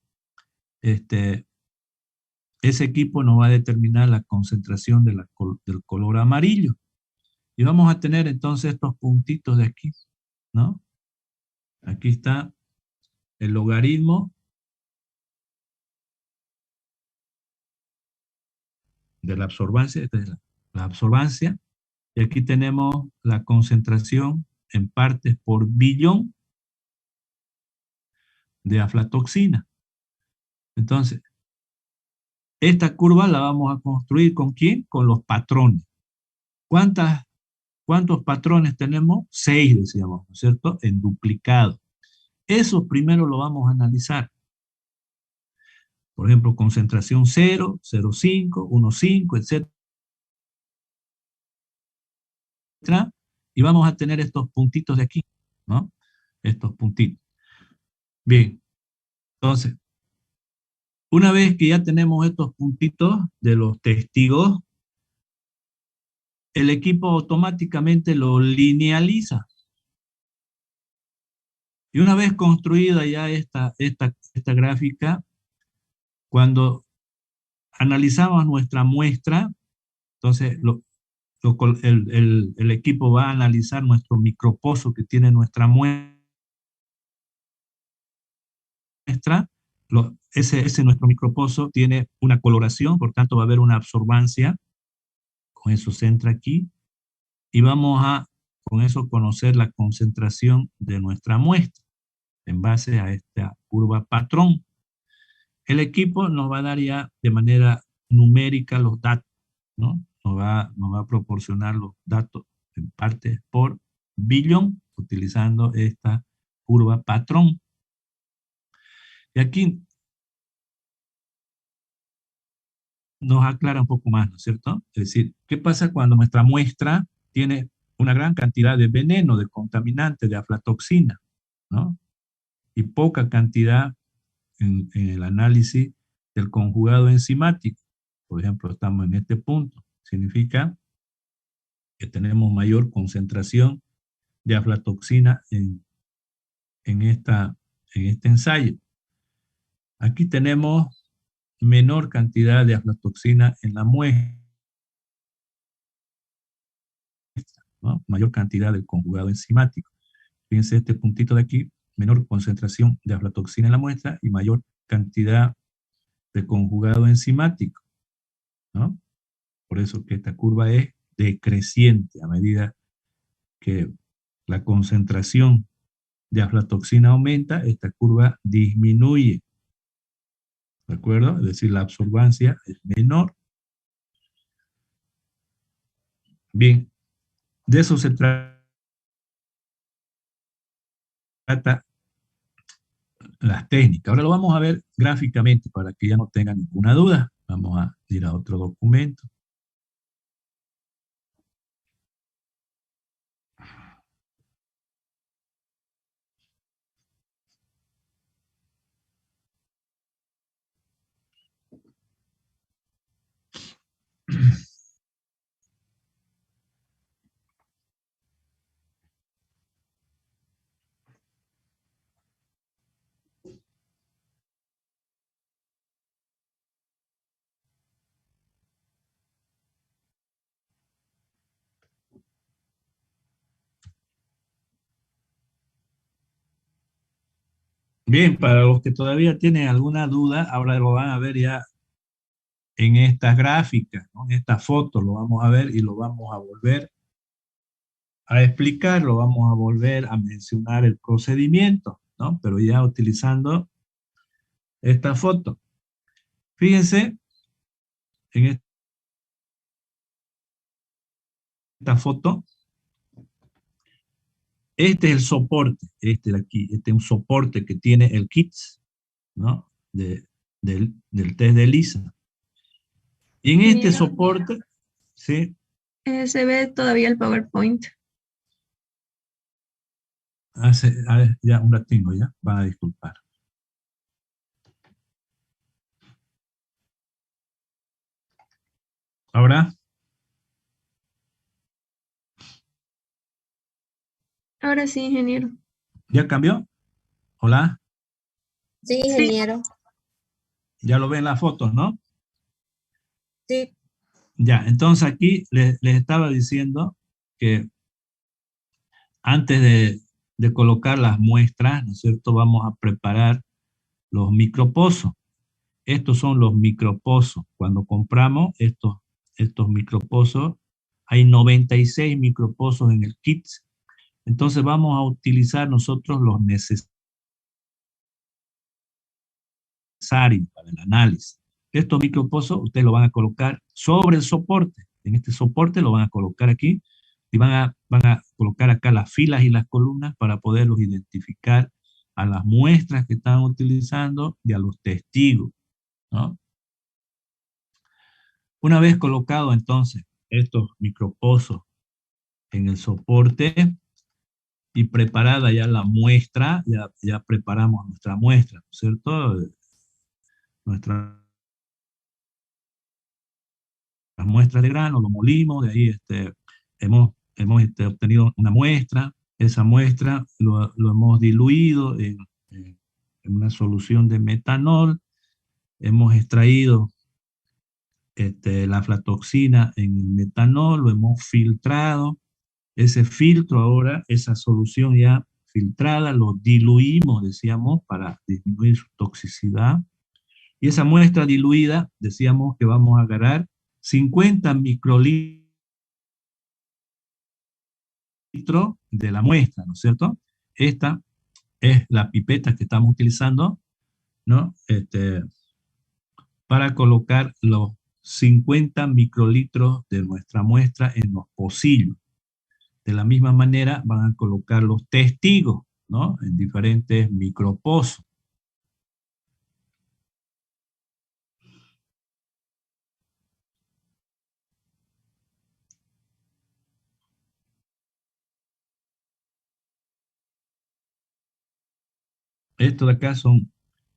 Speaker 1: ese equipo nos va a determinar la concentración del color amarillo. Y vamos a tener entonces estos puntitos de aquí, ¿no? Aquí está el logaritmo de la absorbancia, esta es la absorbancia, y aquí tenemos la concentración en partes por billón de aflatoxina. Entonces, esta curva la vamos a construir ¿con quién? Con los patrones. ¿Cuántos patrones tenemos? 6, decíamos, ¿no es cierto? En duplicado. Eso primero lo vamos a analizar. Por ejemplo, concentración 0, 0,5, 1,5, etc. Y vamos a tener estos puntitos de aquí, ¿no? Estos puntitos. Bien, entonces, una vez que ya tenemos estos puntitos de los testigos, el equipo automáticamente lo linealiza. Y una vez construida ya esta gráfica, cuando analizamos nuestra muestra, entonces el equipo va a analizar nuestro micropozo que tiene nuestra muestra. Ese nuestro micropozo tiene una coloración, por tanto va a haber una absorbancia. Con eso se entra aquí. Y vamos a, con eso, conocer la concentración de nuestra muestra en base a esta curva patrón. El equipo nos va a dar ya de manera numérica los datos, ¿no? Nos va a proporcionar los datos en partes por billón utilizando esta curva patrón. Y aquí nos aclara un poco más, ¿no es cierto? Es decir, ¿qué pasa cuando nuestra muestra tiene una gran cantidad de veneno, de contaminante, de aflatoxina, ¿no? Y poca cantidad en el análisis del conjugado enzimático. Por ejemplo, estamos en este punto. Significa que tenemos mayor concentración de aflatoxina en, en este ensayo. Aquí tenemos menor cantidad de aflatoxina en la muestra, ¿no? Mayor cantidad del conjugado enzimático. Fíjense este puntito de aquí, menor concentración de aflatoxina en la muestra y mayor cantidad de conjugado enzimático, ¿no? Por eso que esta curva es decreciente a medida que la concentración de aflatoxina aumenta, esta curva disminuye, ¿de acuerdo? Es decir, la absorbancia es menor. Bien, de eso se trata las técnicas. Ahora lo vamos a ver gráficamente para que ya no tengan ninguna duda. Vamos a ir a otro documento. Bien, para los que todavía tienen alguna duda, ahora lo van a ver ya en estas gráficas, ¿no? En estas fotos lo vamos a ver y lo vamos a volver a explicar, lo vamos a volver a mencionar el procedimiento, ¿no? Pero ya utilizando esta foto. Fíjense en esta foto, este es el soporte, este de aquí, este es un soporte que tiene el KITS, ¿no? Del test de Lisa. Y en este
Speaker 2: Ingeniero,
Speaker 1: soporte, ¿sí?
Speaker 2: se ve todavía el PowerPoint.
Speaker 1: A ver, ya un ratito, ya, van a disculpar. Ahora,
Speaker 2: Ahora sí, ingeniero.
Speaker 1: ¿ya cambió? Hola,
Speaker 3: Sí,
Speaker 2: Sí.
Speaker 3: ingeniero.
Speaker 1: ya lo ven las fotos, ¿no?
Speaker 3: Sí.
Speaker 1: Ya, entonces aquí les estaba diciendo que antes de colocar las muestras, ¿no es cierto? Vamos a preparar los micropozos. Estos son los micropozos. Cuando compramos estos micropozos, hay 96 micropozos en el kit. Entonces vamos a utilizar nosotros los necesarios para el análisis. Estos micropozos ustedes lo van a colocar sobre el soporte. En este soporte lo van a colocar aquí y van a colocar acá las filas y las columnas para poderlos identificar a las muestras que están utilizando y a los testigos, ¿no? Una vez colocado entonces estos micropozos en el soporte y preparada ya la muestra, ya preparamos nuestra muestra, ¿no es cierto? Nuestras muestras de grano, lo molimos, de ahí hemos obtenido una muestra, esa muestra lo hemos diluido en una solución de metanol, hemos extraído la aflatoxina en el metanol, lo hemos filtrado, ese filtro ahora, esa solución ya filtrada, lo diluimos, decíamos, para disminuir su toxicidad. Y esa muestra diluida, decíamos que vamos a agarrar 50 microlitros de la muestra, ¿no es cierto? Esta es la pipeta que estamos utilizando, ¿no? Para colocar los 50 microlitros de nuestra muestra en los pocillos. De la misma manera van a colocar los testigos, ¿no? En diferentes micropozos. Estos de acá son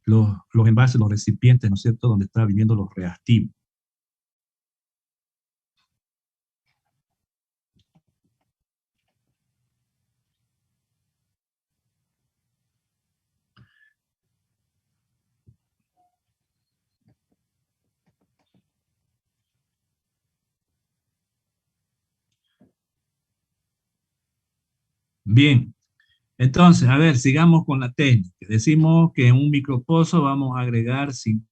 Speaker 1: los envases, los recipientes, ¿no es cierto?, donde están viniendo los reactivos. Bien, entonces, a ver, sigamos con la técnica. Decimos que en un micropozo vamos a agregar 50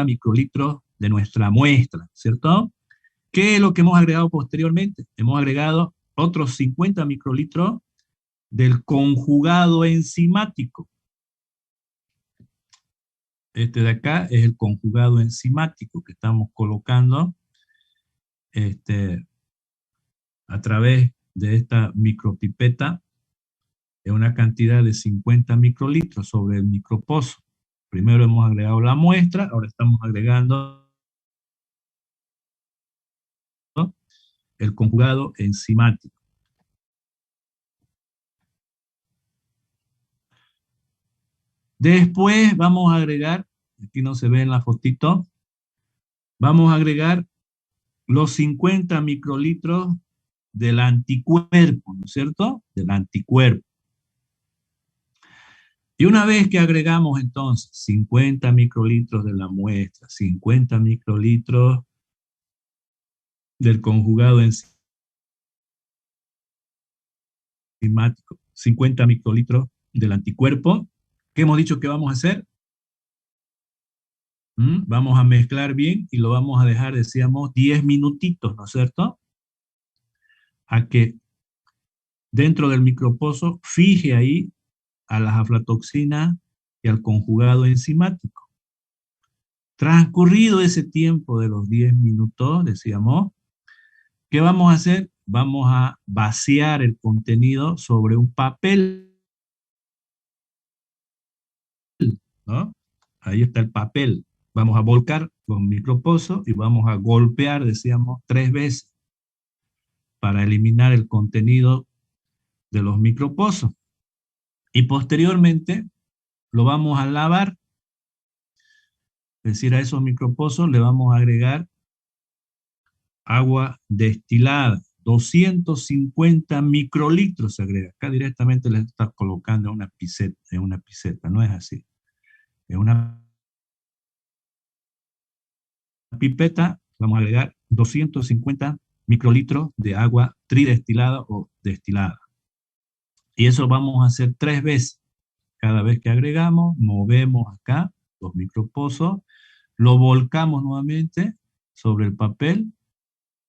Speaker 1: microlitros de nuestra muestra, ¿cierto? ¿Qué es lo que hemos agregado posteriormente? Hemos agregado otros 50 microlitros del conjugado enzimático. Este de acá es el conjugado enzimático que estamos colocando a través de esta micropipeta en una cantidad de 50 microlitros sobre el micropozo. Primero hemos agregado la muestra, ahora estamos agregando el conjugado enzimático. Después vamos a agregar, aquí no se ve en la fotito, vamos a agregar los 50 microlitros del anticuerpo, ¿no es cierto? Del anticuerpo. Y una vez que agregamos entonces 50 microlitros de la muestra, 50 microlitros del conjugado enzimático, 50 microlitros del anticuerpo, ¿qué hemos dicho que vamos a hacer? Vamos a mezclar bien y lo vamos a dejar, decíamos, 10 minutitos, ¿no es cierto? A que dentro del micropozo fije ahí a las aflatoxinas y al conjugado enzimático. Transcurrido ese tiempo de los 10 minutos, decíamos, ¿qué vamos a hacer? Vamos a vaciar el contenido sobre un papel, ¿no? Ahí está el papel. Vamos a volcar los micropozos y vamos a golpear, decíamos, 3 veces para eliminar el contenido de los micropozos. Y posteriormente lo vamos a lavar. Es decir, a esos micropozos le vamos a agregar agua destilada. 250 microlitros se agrega. Acá directamente le está colocando en una piseta. No es así. En una pipeta vamos a agregar 250 microlitros de agua tridestilada o destilada. Y eso vamos a hacer 3 veces. Cada vez que agregamos, movemos acá los micropozos, lo volcamos nuevamente sobre el papel,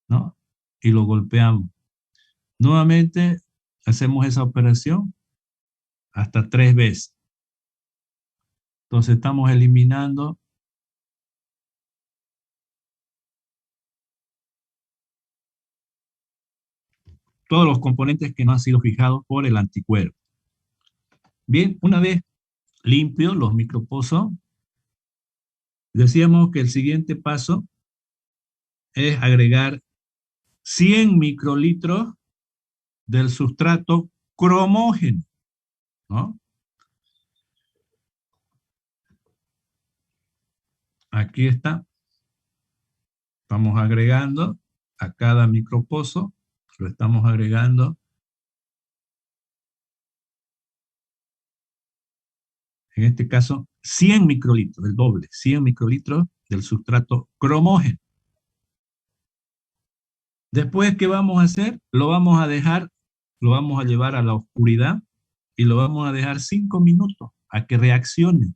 Speaker 1: ¿no? Y lo golpeamos. Nuevamente hacemos esa operación hasta 3 veces. Entonces estamos eliminando todos los componentes que no han sido fijados por el anticuerpo. Bien, una vez limpios los micropozos, decíamos que el siguiente paso es agregar 100 microlitros del sustrato cromógeno, ¿no? Aquí está. Estamos agregando a cada micropozo, lo estamos agregando. En este caso, 100 microlitros, el doble, 100 microlitros del sustrato cromógeno. Después, ¿qué vamos a hacer? Lo vamos a dejar, lo vamos a llevar a la oscuridad y lo vamos a dejar 5 minutos a que reaccione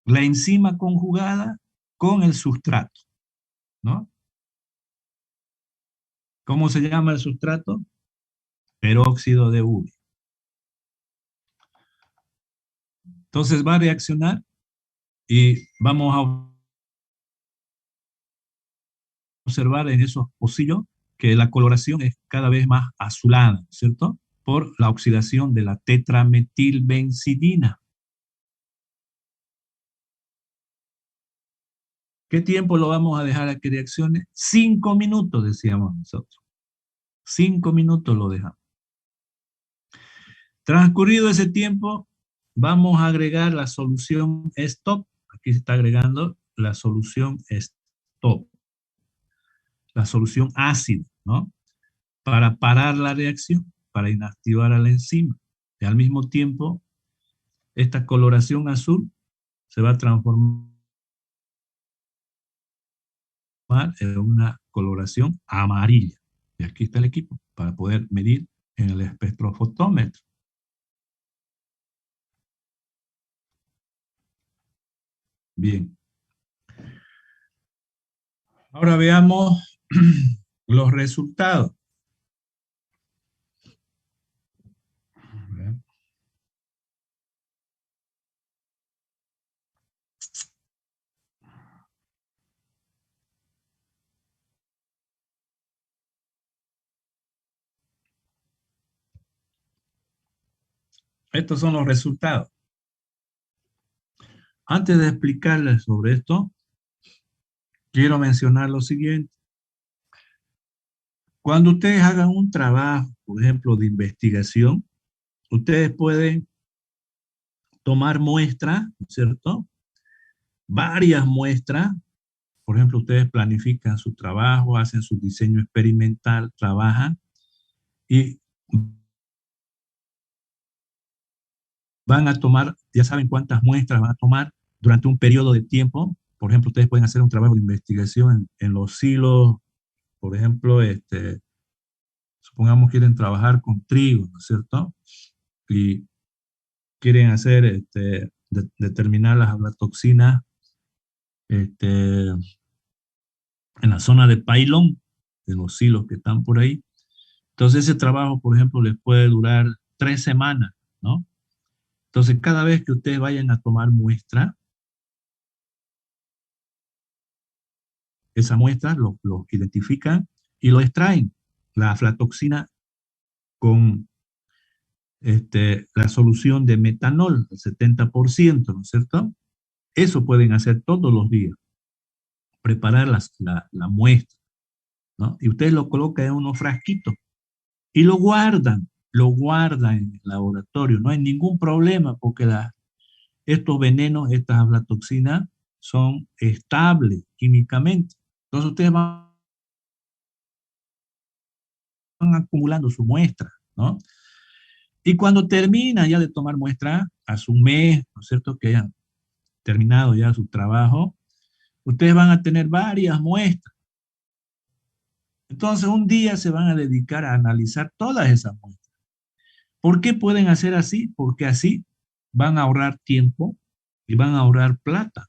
Speaker 1: la enzima conjugada con el sustrato, ¿no? ¿Cómo se llama el sustrato? Peróxido de urea. Entonces va a reaccionar y vamos a observar en esos pocillos que la coloración es cada vez más azulada, ¿cierto? Por la oxidación de la tetrametilbenzidina. ¿Qué tiempo lo vamos a dejar a que reaccione? 5 minutos, decíamos nosotros. 5 minutos lo dejamos. Transcurrido ese tiempo, vamos a agregar la solución stop. Aquí se está agregando la solución stop. La solución ácida, ¿no? Para parar la reacción, para inactivar a la enzima. Y al mismo tiempo, esta coloración azul se va a transformar en una coloración amarilla. Y aquí está el equipo para poder medir en el espectrofotómetro. Bien. Ahora veamos los resultados. Estos son los resultados. Antes de explicarles sobre esto, quiero mencionar lo siguiente. Cuando ustedes hagan un trabajo, por ejemplo, de investigación, ustedes pueden tomar muestras, ¿cierto? Varias muestras. Por ejemplo, ustedes planifican su trabajo, hacen su diseño experimental, trabajan y van a tomar, ya saben cuántas muestras van a tomar durante un periodo de tiempo. Por ejemplo, ustedes pueden hacer un trabajo de investigación en los silos, por ejemplo, supongamos quieren trabajar con trigo, ¿no es cierto? Y quieren hacer, determinar las aflatoxinas este, en la zona de Pailón, de los silos que están por ahí. Entonces ese trabajo, por ejemplo, les puede durar 3 semanas, ¿no? Entonces cada vez que ustedes vayan a tomar muestra, esa muestra lo identifican y lo extraen, la aflatoxina con la solución de metanol, el 70%, ¿no es cierto? Eso pueden hacer todos los días, preparar la muestra, ¿no? Y ustedes lo colocan en unos frasquitos y lo guardan en el laboratorio. No hay ningún problema porque estos venenos, estas aflatoxinas, son estables químicamente. Entonces ustedes van acumulando su muestra, ¿no? Y cuando terminan ya de tomar muestra, hace un mes, ¿no es cierto?, que hayan terminado ya su trabajo, ustedes van a tener varias muestras. Entonces un día se van a dedicar a analizar todas esas muestras. ¿Por qué pueden hacer así? Porque así van a ahorrar tiempo y van a ahorrar plata.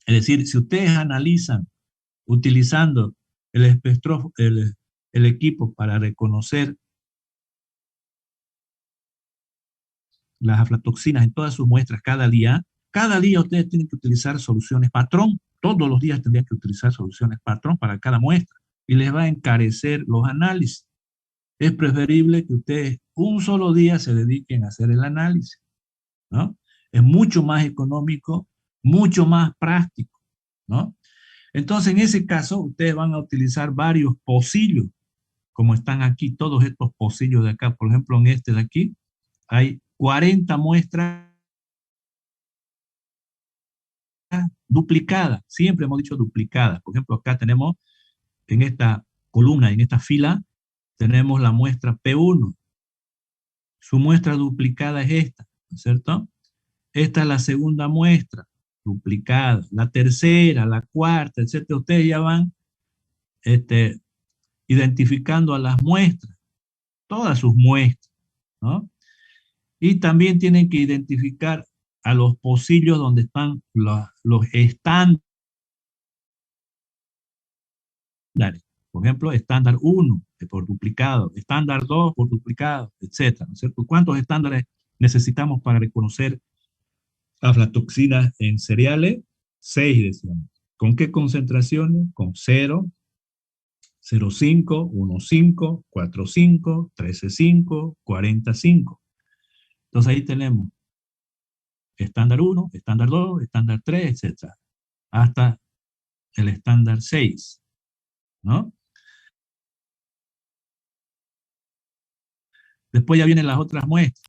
Speaker 1: Es decir, si ustedes analizan utilizando el equipo para reconocer las aflatoxinas en todas sus muestras cada día ustedes tienen que utilizar soluciones patrón. Todos los días tendrían que utilizar soluciones patrón para cada muestra y les va a encarecer los análisis. Es preferible que ustedes un solo día se dediquen a hacer el análisis, ¿no? Es mucho más económico, mucho más práctico, ¿no? Entonces, en ese caso, ustedes van a utilizar varios pocillos, como están aquí, todos estos pocillos de acá. Por ejemplo, en este de aquí, hay 40 muestras duplicadas. Siempre hemos dicho duplicadas. Por ejemplo, acá tenemos, en esta columna, en esta fila, tenemos la muestra P1. Su muestra duplicada es esta, ¿no es cierto? Esta es la segunda muestra duplicada, la tercera, la cuarta, etcétera. Ustedes ya van identificando a las muestras, todas sus muestras, ¿no? Y también tienen que identificar a los pocillos donde están los estándares. Por ejemplo, estándar 1 por duplicado, estándar 2 por duplicado, etcétera, ¿no es cierto? ¿Cuántos estándares necesitamos para reconocer aflatoxinas en cereales? 6, decíamos. ¿Con qué concentraciones? Con 0, 0,5, 1,5, 4,5, 13,5, 40,5. Entonces ahí tenemos estándar 1, estándar 2, estándar 3, etc. Hasta el estándar 6, ¿no? Después ya vienen las otras muestras.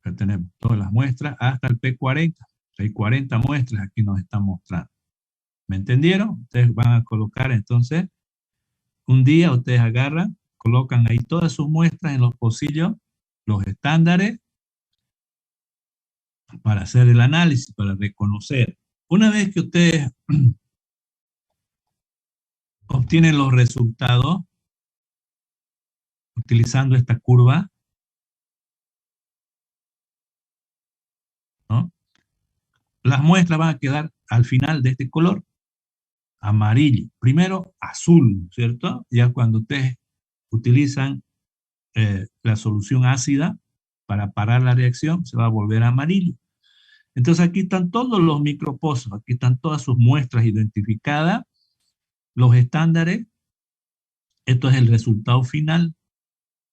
Speaker 1: Ya tenemos todas las muestras hasta el P40. Hay 40 muestras aquí nos están mostrando. ¿Me entendieron? Ustedes van a colocar entonces, un día ustedes agarran, colocan ahí todas sus muestras en los pocillos, los estándares, para hacer el análisis, para reconocer. Una vez que ustedes obtienen los resultados, utilizando esta curva, ¿no? Las muestras van a quedar al final de este color, amarillo. Primero azul, ¿cierto? Ya cuando ustedes utilizan la solución ácida para parar la reacción, se va a volver amarillo. Entonces aquí están todos los micropozos, aquí están todas sus muestras identificadas, los estándares, esto es el resultado final.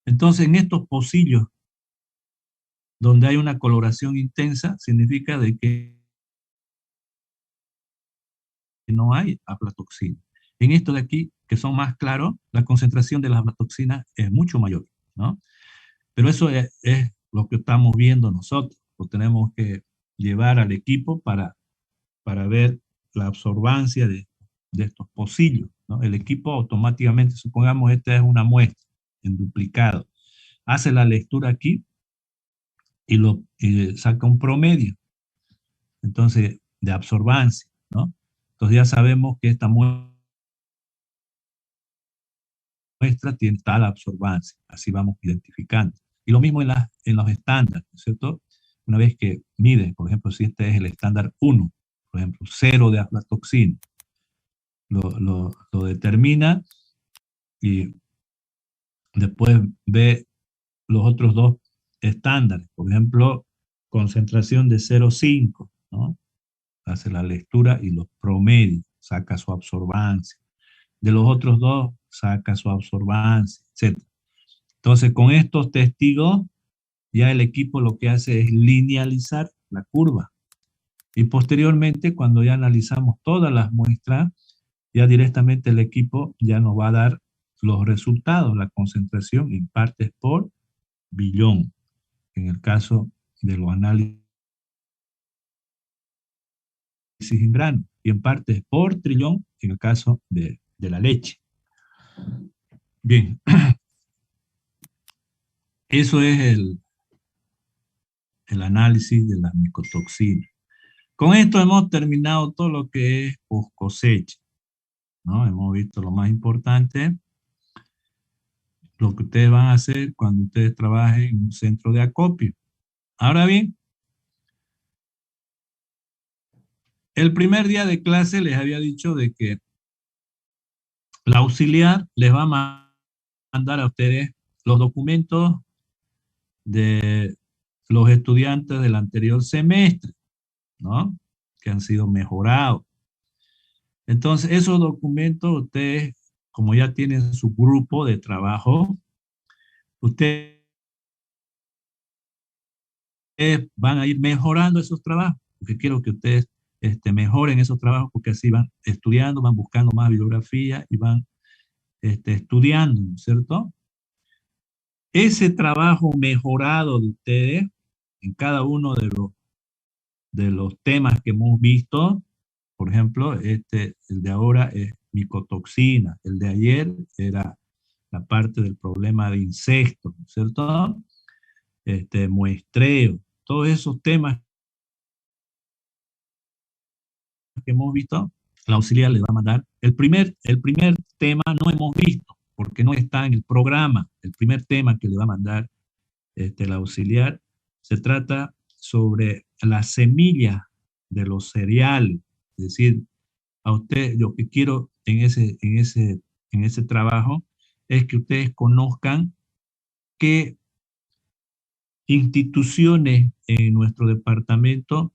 Speaker 1: Entonces en estos pocillos donde hay una coloración intensa, significa de que no hay aflatoxina. En esto de aquí, que son más claros, la concentración de las aflatoxinas es mucho mayor, ¿no? Pero eso es lo que estamos viendo nosotros, lo tenemos que llevar al equipo para ver la absorbancia de estos pocillos, ¿no? El equipo automáticamente, supongamos esta es una muestra en duplicado, hace la lectura aquí y saca un promedio, entonces, de absorbancia, ¿no? Entonces ya sabemos que esta muestra tiene tal absorbancia, así vamos identificando. Y lo mismo en los estándares, ¿cierto? Una vez que mide, por ejemplo, si este es el estándar 1, por ejemplo, 0 de aflatoxina. Lo determina y después ve los otros dos estándares, por ejemplo, concentración de 0,5, ¿no? Hace la lectura y los promedios, saca su absorbancia. De los otros dos, saca su absorbancia, etc. Entonces, con estos testigos, ya el equipo lo que hace es linealizar la curva. Y posteriormente, cuando ya analizamos todas las muestras, ya directamente el equipo ya nos va a dar los resultados, la concentración en partes por billón, en el caso de los análisis en grano, y en partes por trillón, en el caso de la leche. Bien, eso es el análisis de las micotoxinas. Con esto hemos terminado todo lo que es post cosecha, ¿no? Hemos visto lo más importante, lo que ustedes van a hacer cuando ustedes trabajen en un centro de acopio. Ahora bien, el primer día de clase les había dicho de que la auxiliar les va a mandar a ustedes los documentos de los estudiantes del anterior semestre, ¿no? Que han sido mejorados. Entonces, esos documentos ustedes, como ya tienen su grupo de trabajo, ustedes van a ir mejorando esos trabajos, porque quiero que ustedes mejoren esos trabajos, porque así van estudiando, van buscando más bibliografía y van estudiando, ¿no es cierto? Ese trabajo mejorado de ustedes en cada uno de los temas que hemos visto, por ejemplo, el de ahora es micotoxina, el de ayer era la parte del problema de insectos, ¿no es cierto? Muestreo, todos esos temas que hemos visto, la auxiliar le va a mandar. El primer tema no hemos visto, porque no está en el programa. El primer tema que le va a mandar la auxiliar se trata sobre las semillas de los cereales. Es decir, a usted, lo que quiero en ese trabajo es que ustedes conozcan qué instituciones en nuestro departamento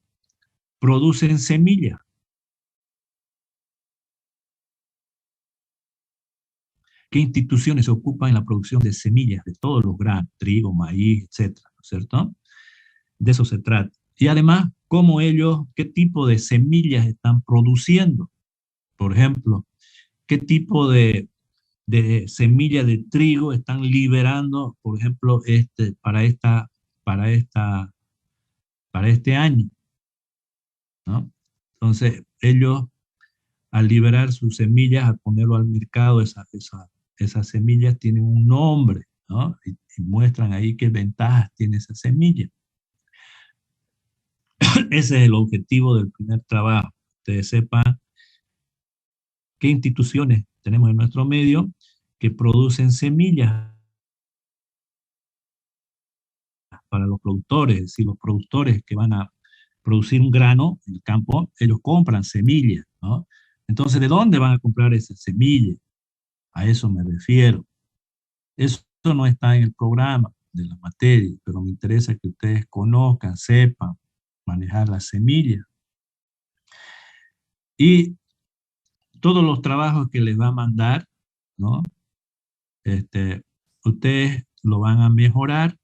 Speaker 1: producen semillas. ¿Qué instituciones se ocupan en la producción de semillas de todos los granos, trigo, maíz, etcétera, ¿no es cierto? De eso se trata. Y además, cómo ellos, qué tipo de semillas están produciendo. Por ejemplo, qué tipo de semilla de trigo están liberando, por ejemplo, para este año, ¿no? Entonces, ellos, al liberar sus semillas, al ponerlo al mercado, esas semillas tienen un nombre, ¿no? Y muestran ahí qué ventajas tiene esa semilla. Ese es el objetivo del primer trabajo. Ustedes sepan qué instituciones tenemos en nuestro medio que producen semillas para los productores. Es decir, los productores que van a producir un grano en el campo, ellos compran semillas, ¿no? Entonces, ¿de dónde van a comprar esas semillas? A eso me refiero. Eso no está en el programa de la materia, pero me interesa que ustedes conozcan, sepan manejar las semillas. Y todos los trabajos que les va a mandar, ¿no? Ustedes lo van a mejorar.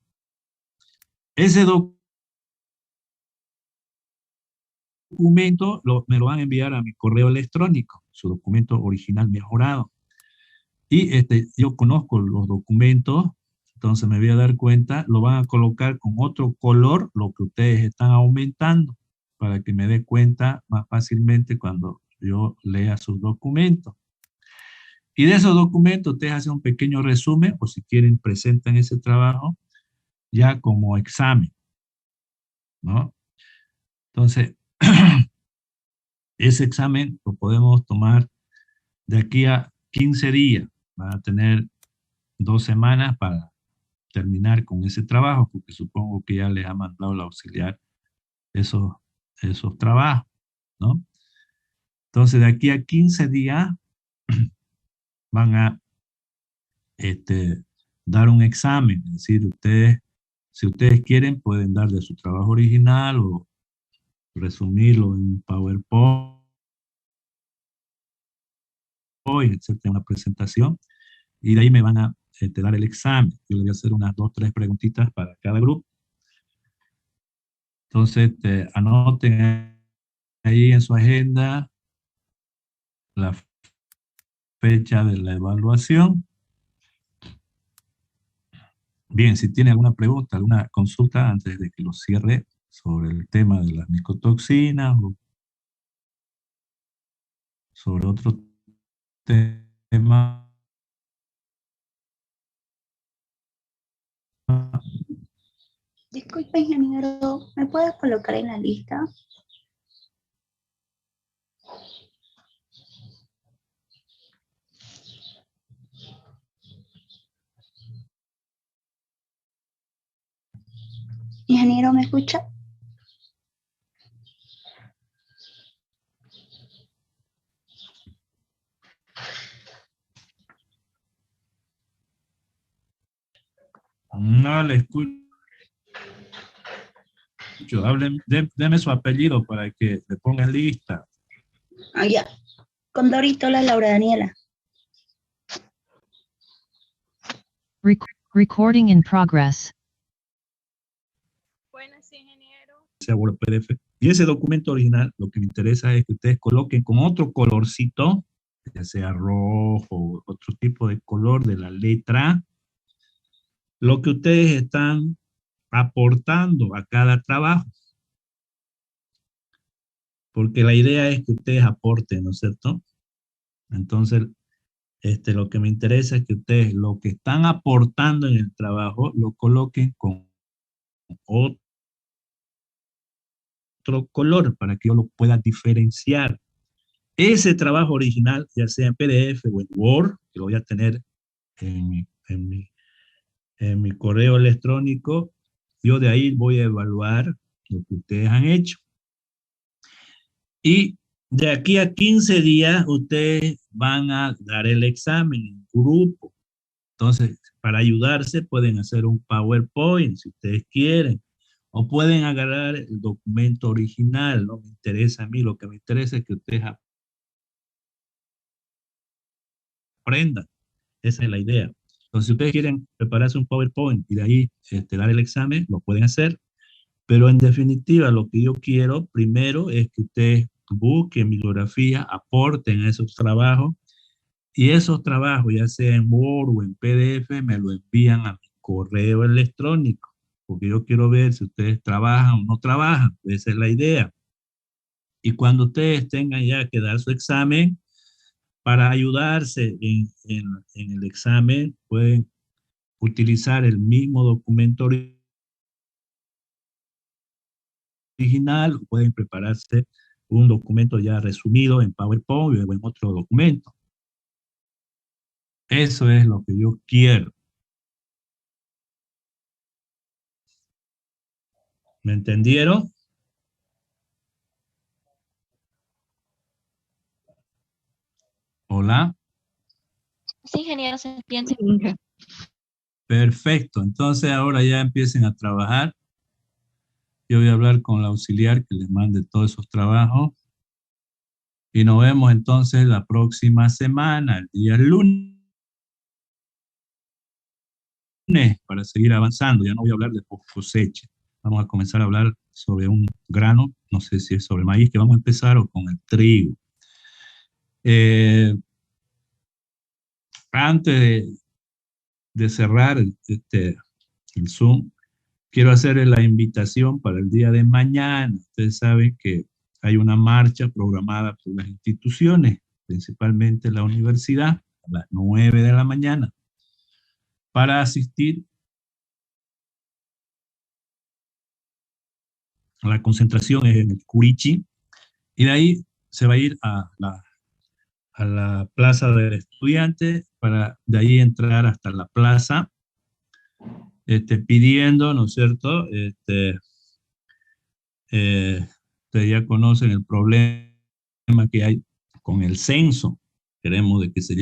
Speaker 1: Ese documento me lo van a enviar a mi correo electrónico, su documento original mejorado. Y yo conozco los documentos, entonces me voy a dar cuenta, lo van a colocar con otro color, lo que ustedes están aumentando, para que me dé cuenta más fácilmente cuando yo lea sus documentos. Y de esos documentos ustedes hacen un pequeño resumen, o si quieren presentan ese trabajo ya como examen, ¿no? Entonces, ese examen lo podemos tomar de aquí a 15 días. Van a tener 2 semanas para terminar con ese trabajo, porque supongo que ya les ha mandado la auxiliar esos trabajos, ¿no? Entonces, de aquí a 15 días van a dar un examen. Es decir, ustedes, si ustedes quieren, pueden dar de su trabajo original o resumirlo en un PowerPoint, etcétera, una presentación, y de ahí me van a dar el examen. Yo les voy a hacer unas 2 o 3 preguntitas para cada grupo. Entonces, anoten ahí en su agenda la fecha de la evaluación. Bien, si tiene alguna pregunta, alguna consulta antes de que lo cierre sobre el tema de las micotoxinas o sobre otro tema.
Speaker 4: Disculpe, ingeniero, ¿me puedes colocar en la lista? Ingeniero, ¿me escucha?
Speaker 1: No le escucho. Deme su apellido para que le ponga en lista.
Speaker 4: Ah, ya. Condoritola Laura Daniela.
Speaker 5: Recording in progress.
Speaker 2: Buenas, ingeniero.
Speaker 1: Sea Word PDF. Y ese documento original, lo que me interesa es que ustedes coloquen con otro colorcito, ya sea rojo o otro tipo de color de la letra, lo que ustedes están aportando a cada trabajo. Porque la idea es que ustedes aporten, ¿no es cierto? Entonces, lo que me interesa es que ustedes lo que están aportando en el trabajo lo coloquen con otro color para que yo lo pueda diferenciar. Ese trabajo original, ya sea en PDF o en Word, que lo voy a tener en mi correo electrónico, yo de ahí voy a evaluar lo que ustedes han hecho. Y de aquí a 15 días, ustedes van a dar el examen en grupo. Entonces, para ayudarse, pueden hacer un PowerPoint, si ustedes quieren. O pueden agarrar el documento original. No me interesa a mí, lo que me interesa es que ustedes aprendan. Esa es la idea. Entonces, si ustedes quieren prepararse un PowerPoint y de ahí dar el examen, lo pueden hacer. Pero en definitiva, lo que yo quiero primero es que ustedes busquen bibliografía, aporten a esos trabajos y esos trabajos, ya sea en Word o en PDF, me lo envían a mi correo electrónico, porque yo quiero ver si ustedes trabajan o no trabajan. Esa es la idea. Y cuando ustedes tengan ya que dar su examen, para ayudarse en el examen, pueden utilizar el mismo documento original, o pueden prepararse un documento ya resumido en PowerPoint o en otro documento. Eso es lo que yo quiero. ¿Me entendieron? Hola.
Speaker 6: Sí, ingeniero, se entiende.
Speaker 1: Perfecto. Entonces ahora ya empiecen a trabajar. Yo voy a hablar con la auxiliar que les mande todos esos trabajos. Y nos vemos entonces la próxima semana, el día lunes, para seguir avanzando. Ya no voy a hablar de cosecha. Vamos a comenzar a hablar sobre un grano, no sé si es sobre el maíz que vamos a empezar o con el trigo. Antes de cerrar el Zoom, quiero hacer la invitación para el día de mañana. Ustedes saben que hay una marcha programada por las instituciones, principalmente la universidad, a las 9 de la mañana, para asistir a la concentración en el Curichi, y de ahí se va a ir a la Plaza del Estudiante, para de ahí entrar hasta la plaza, pidiendo, ¿no es cierto? Ustedes ya conocen el problema que hay con el censo. Queremos de que se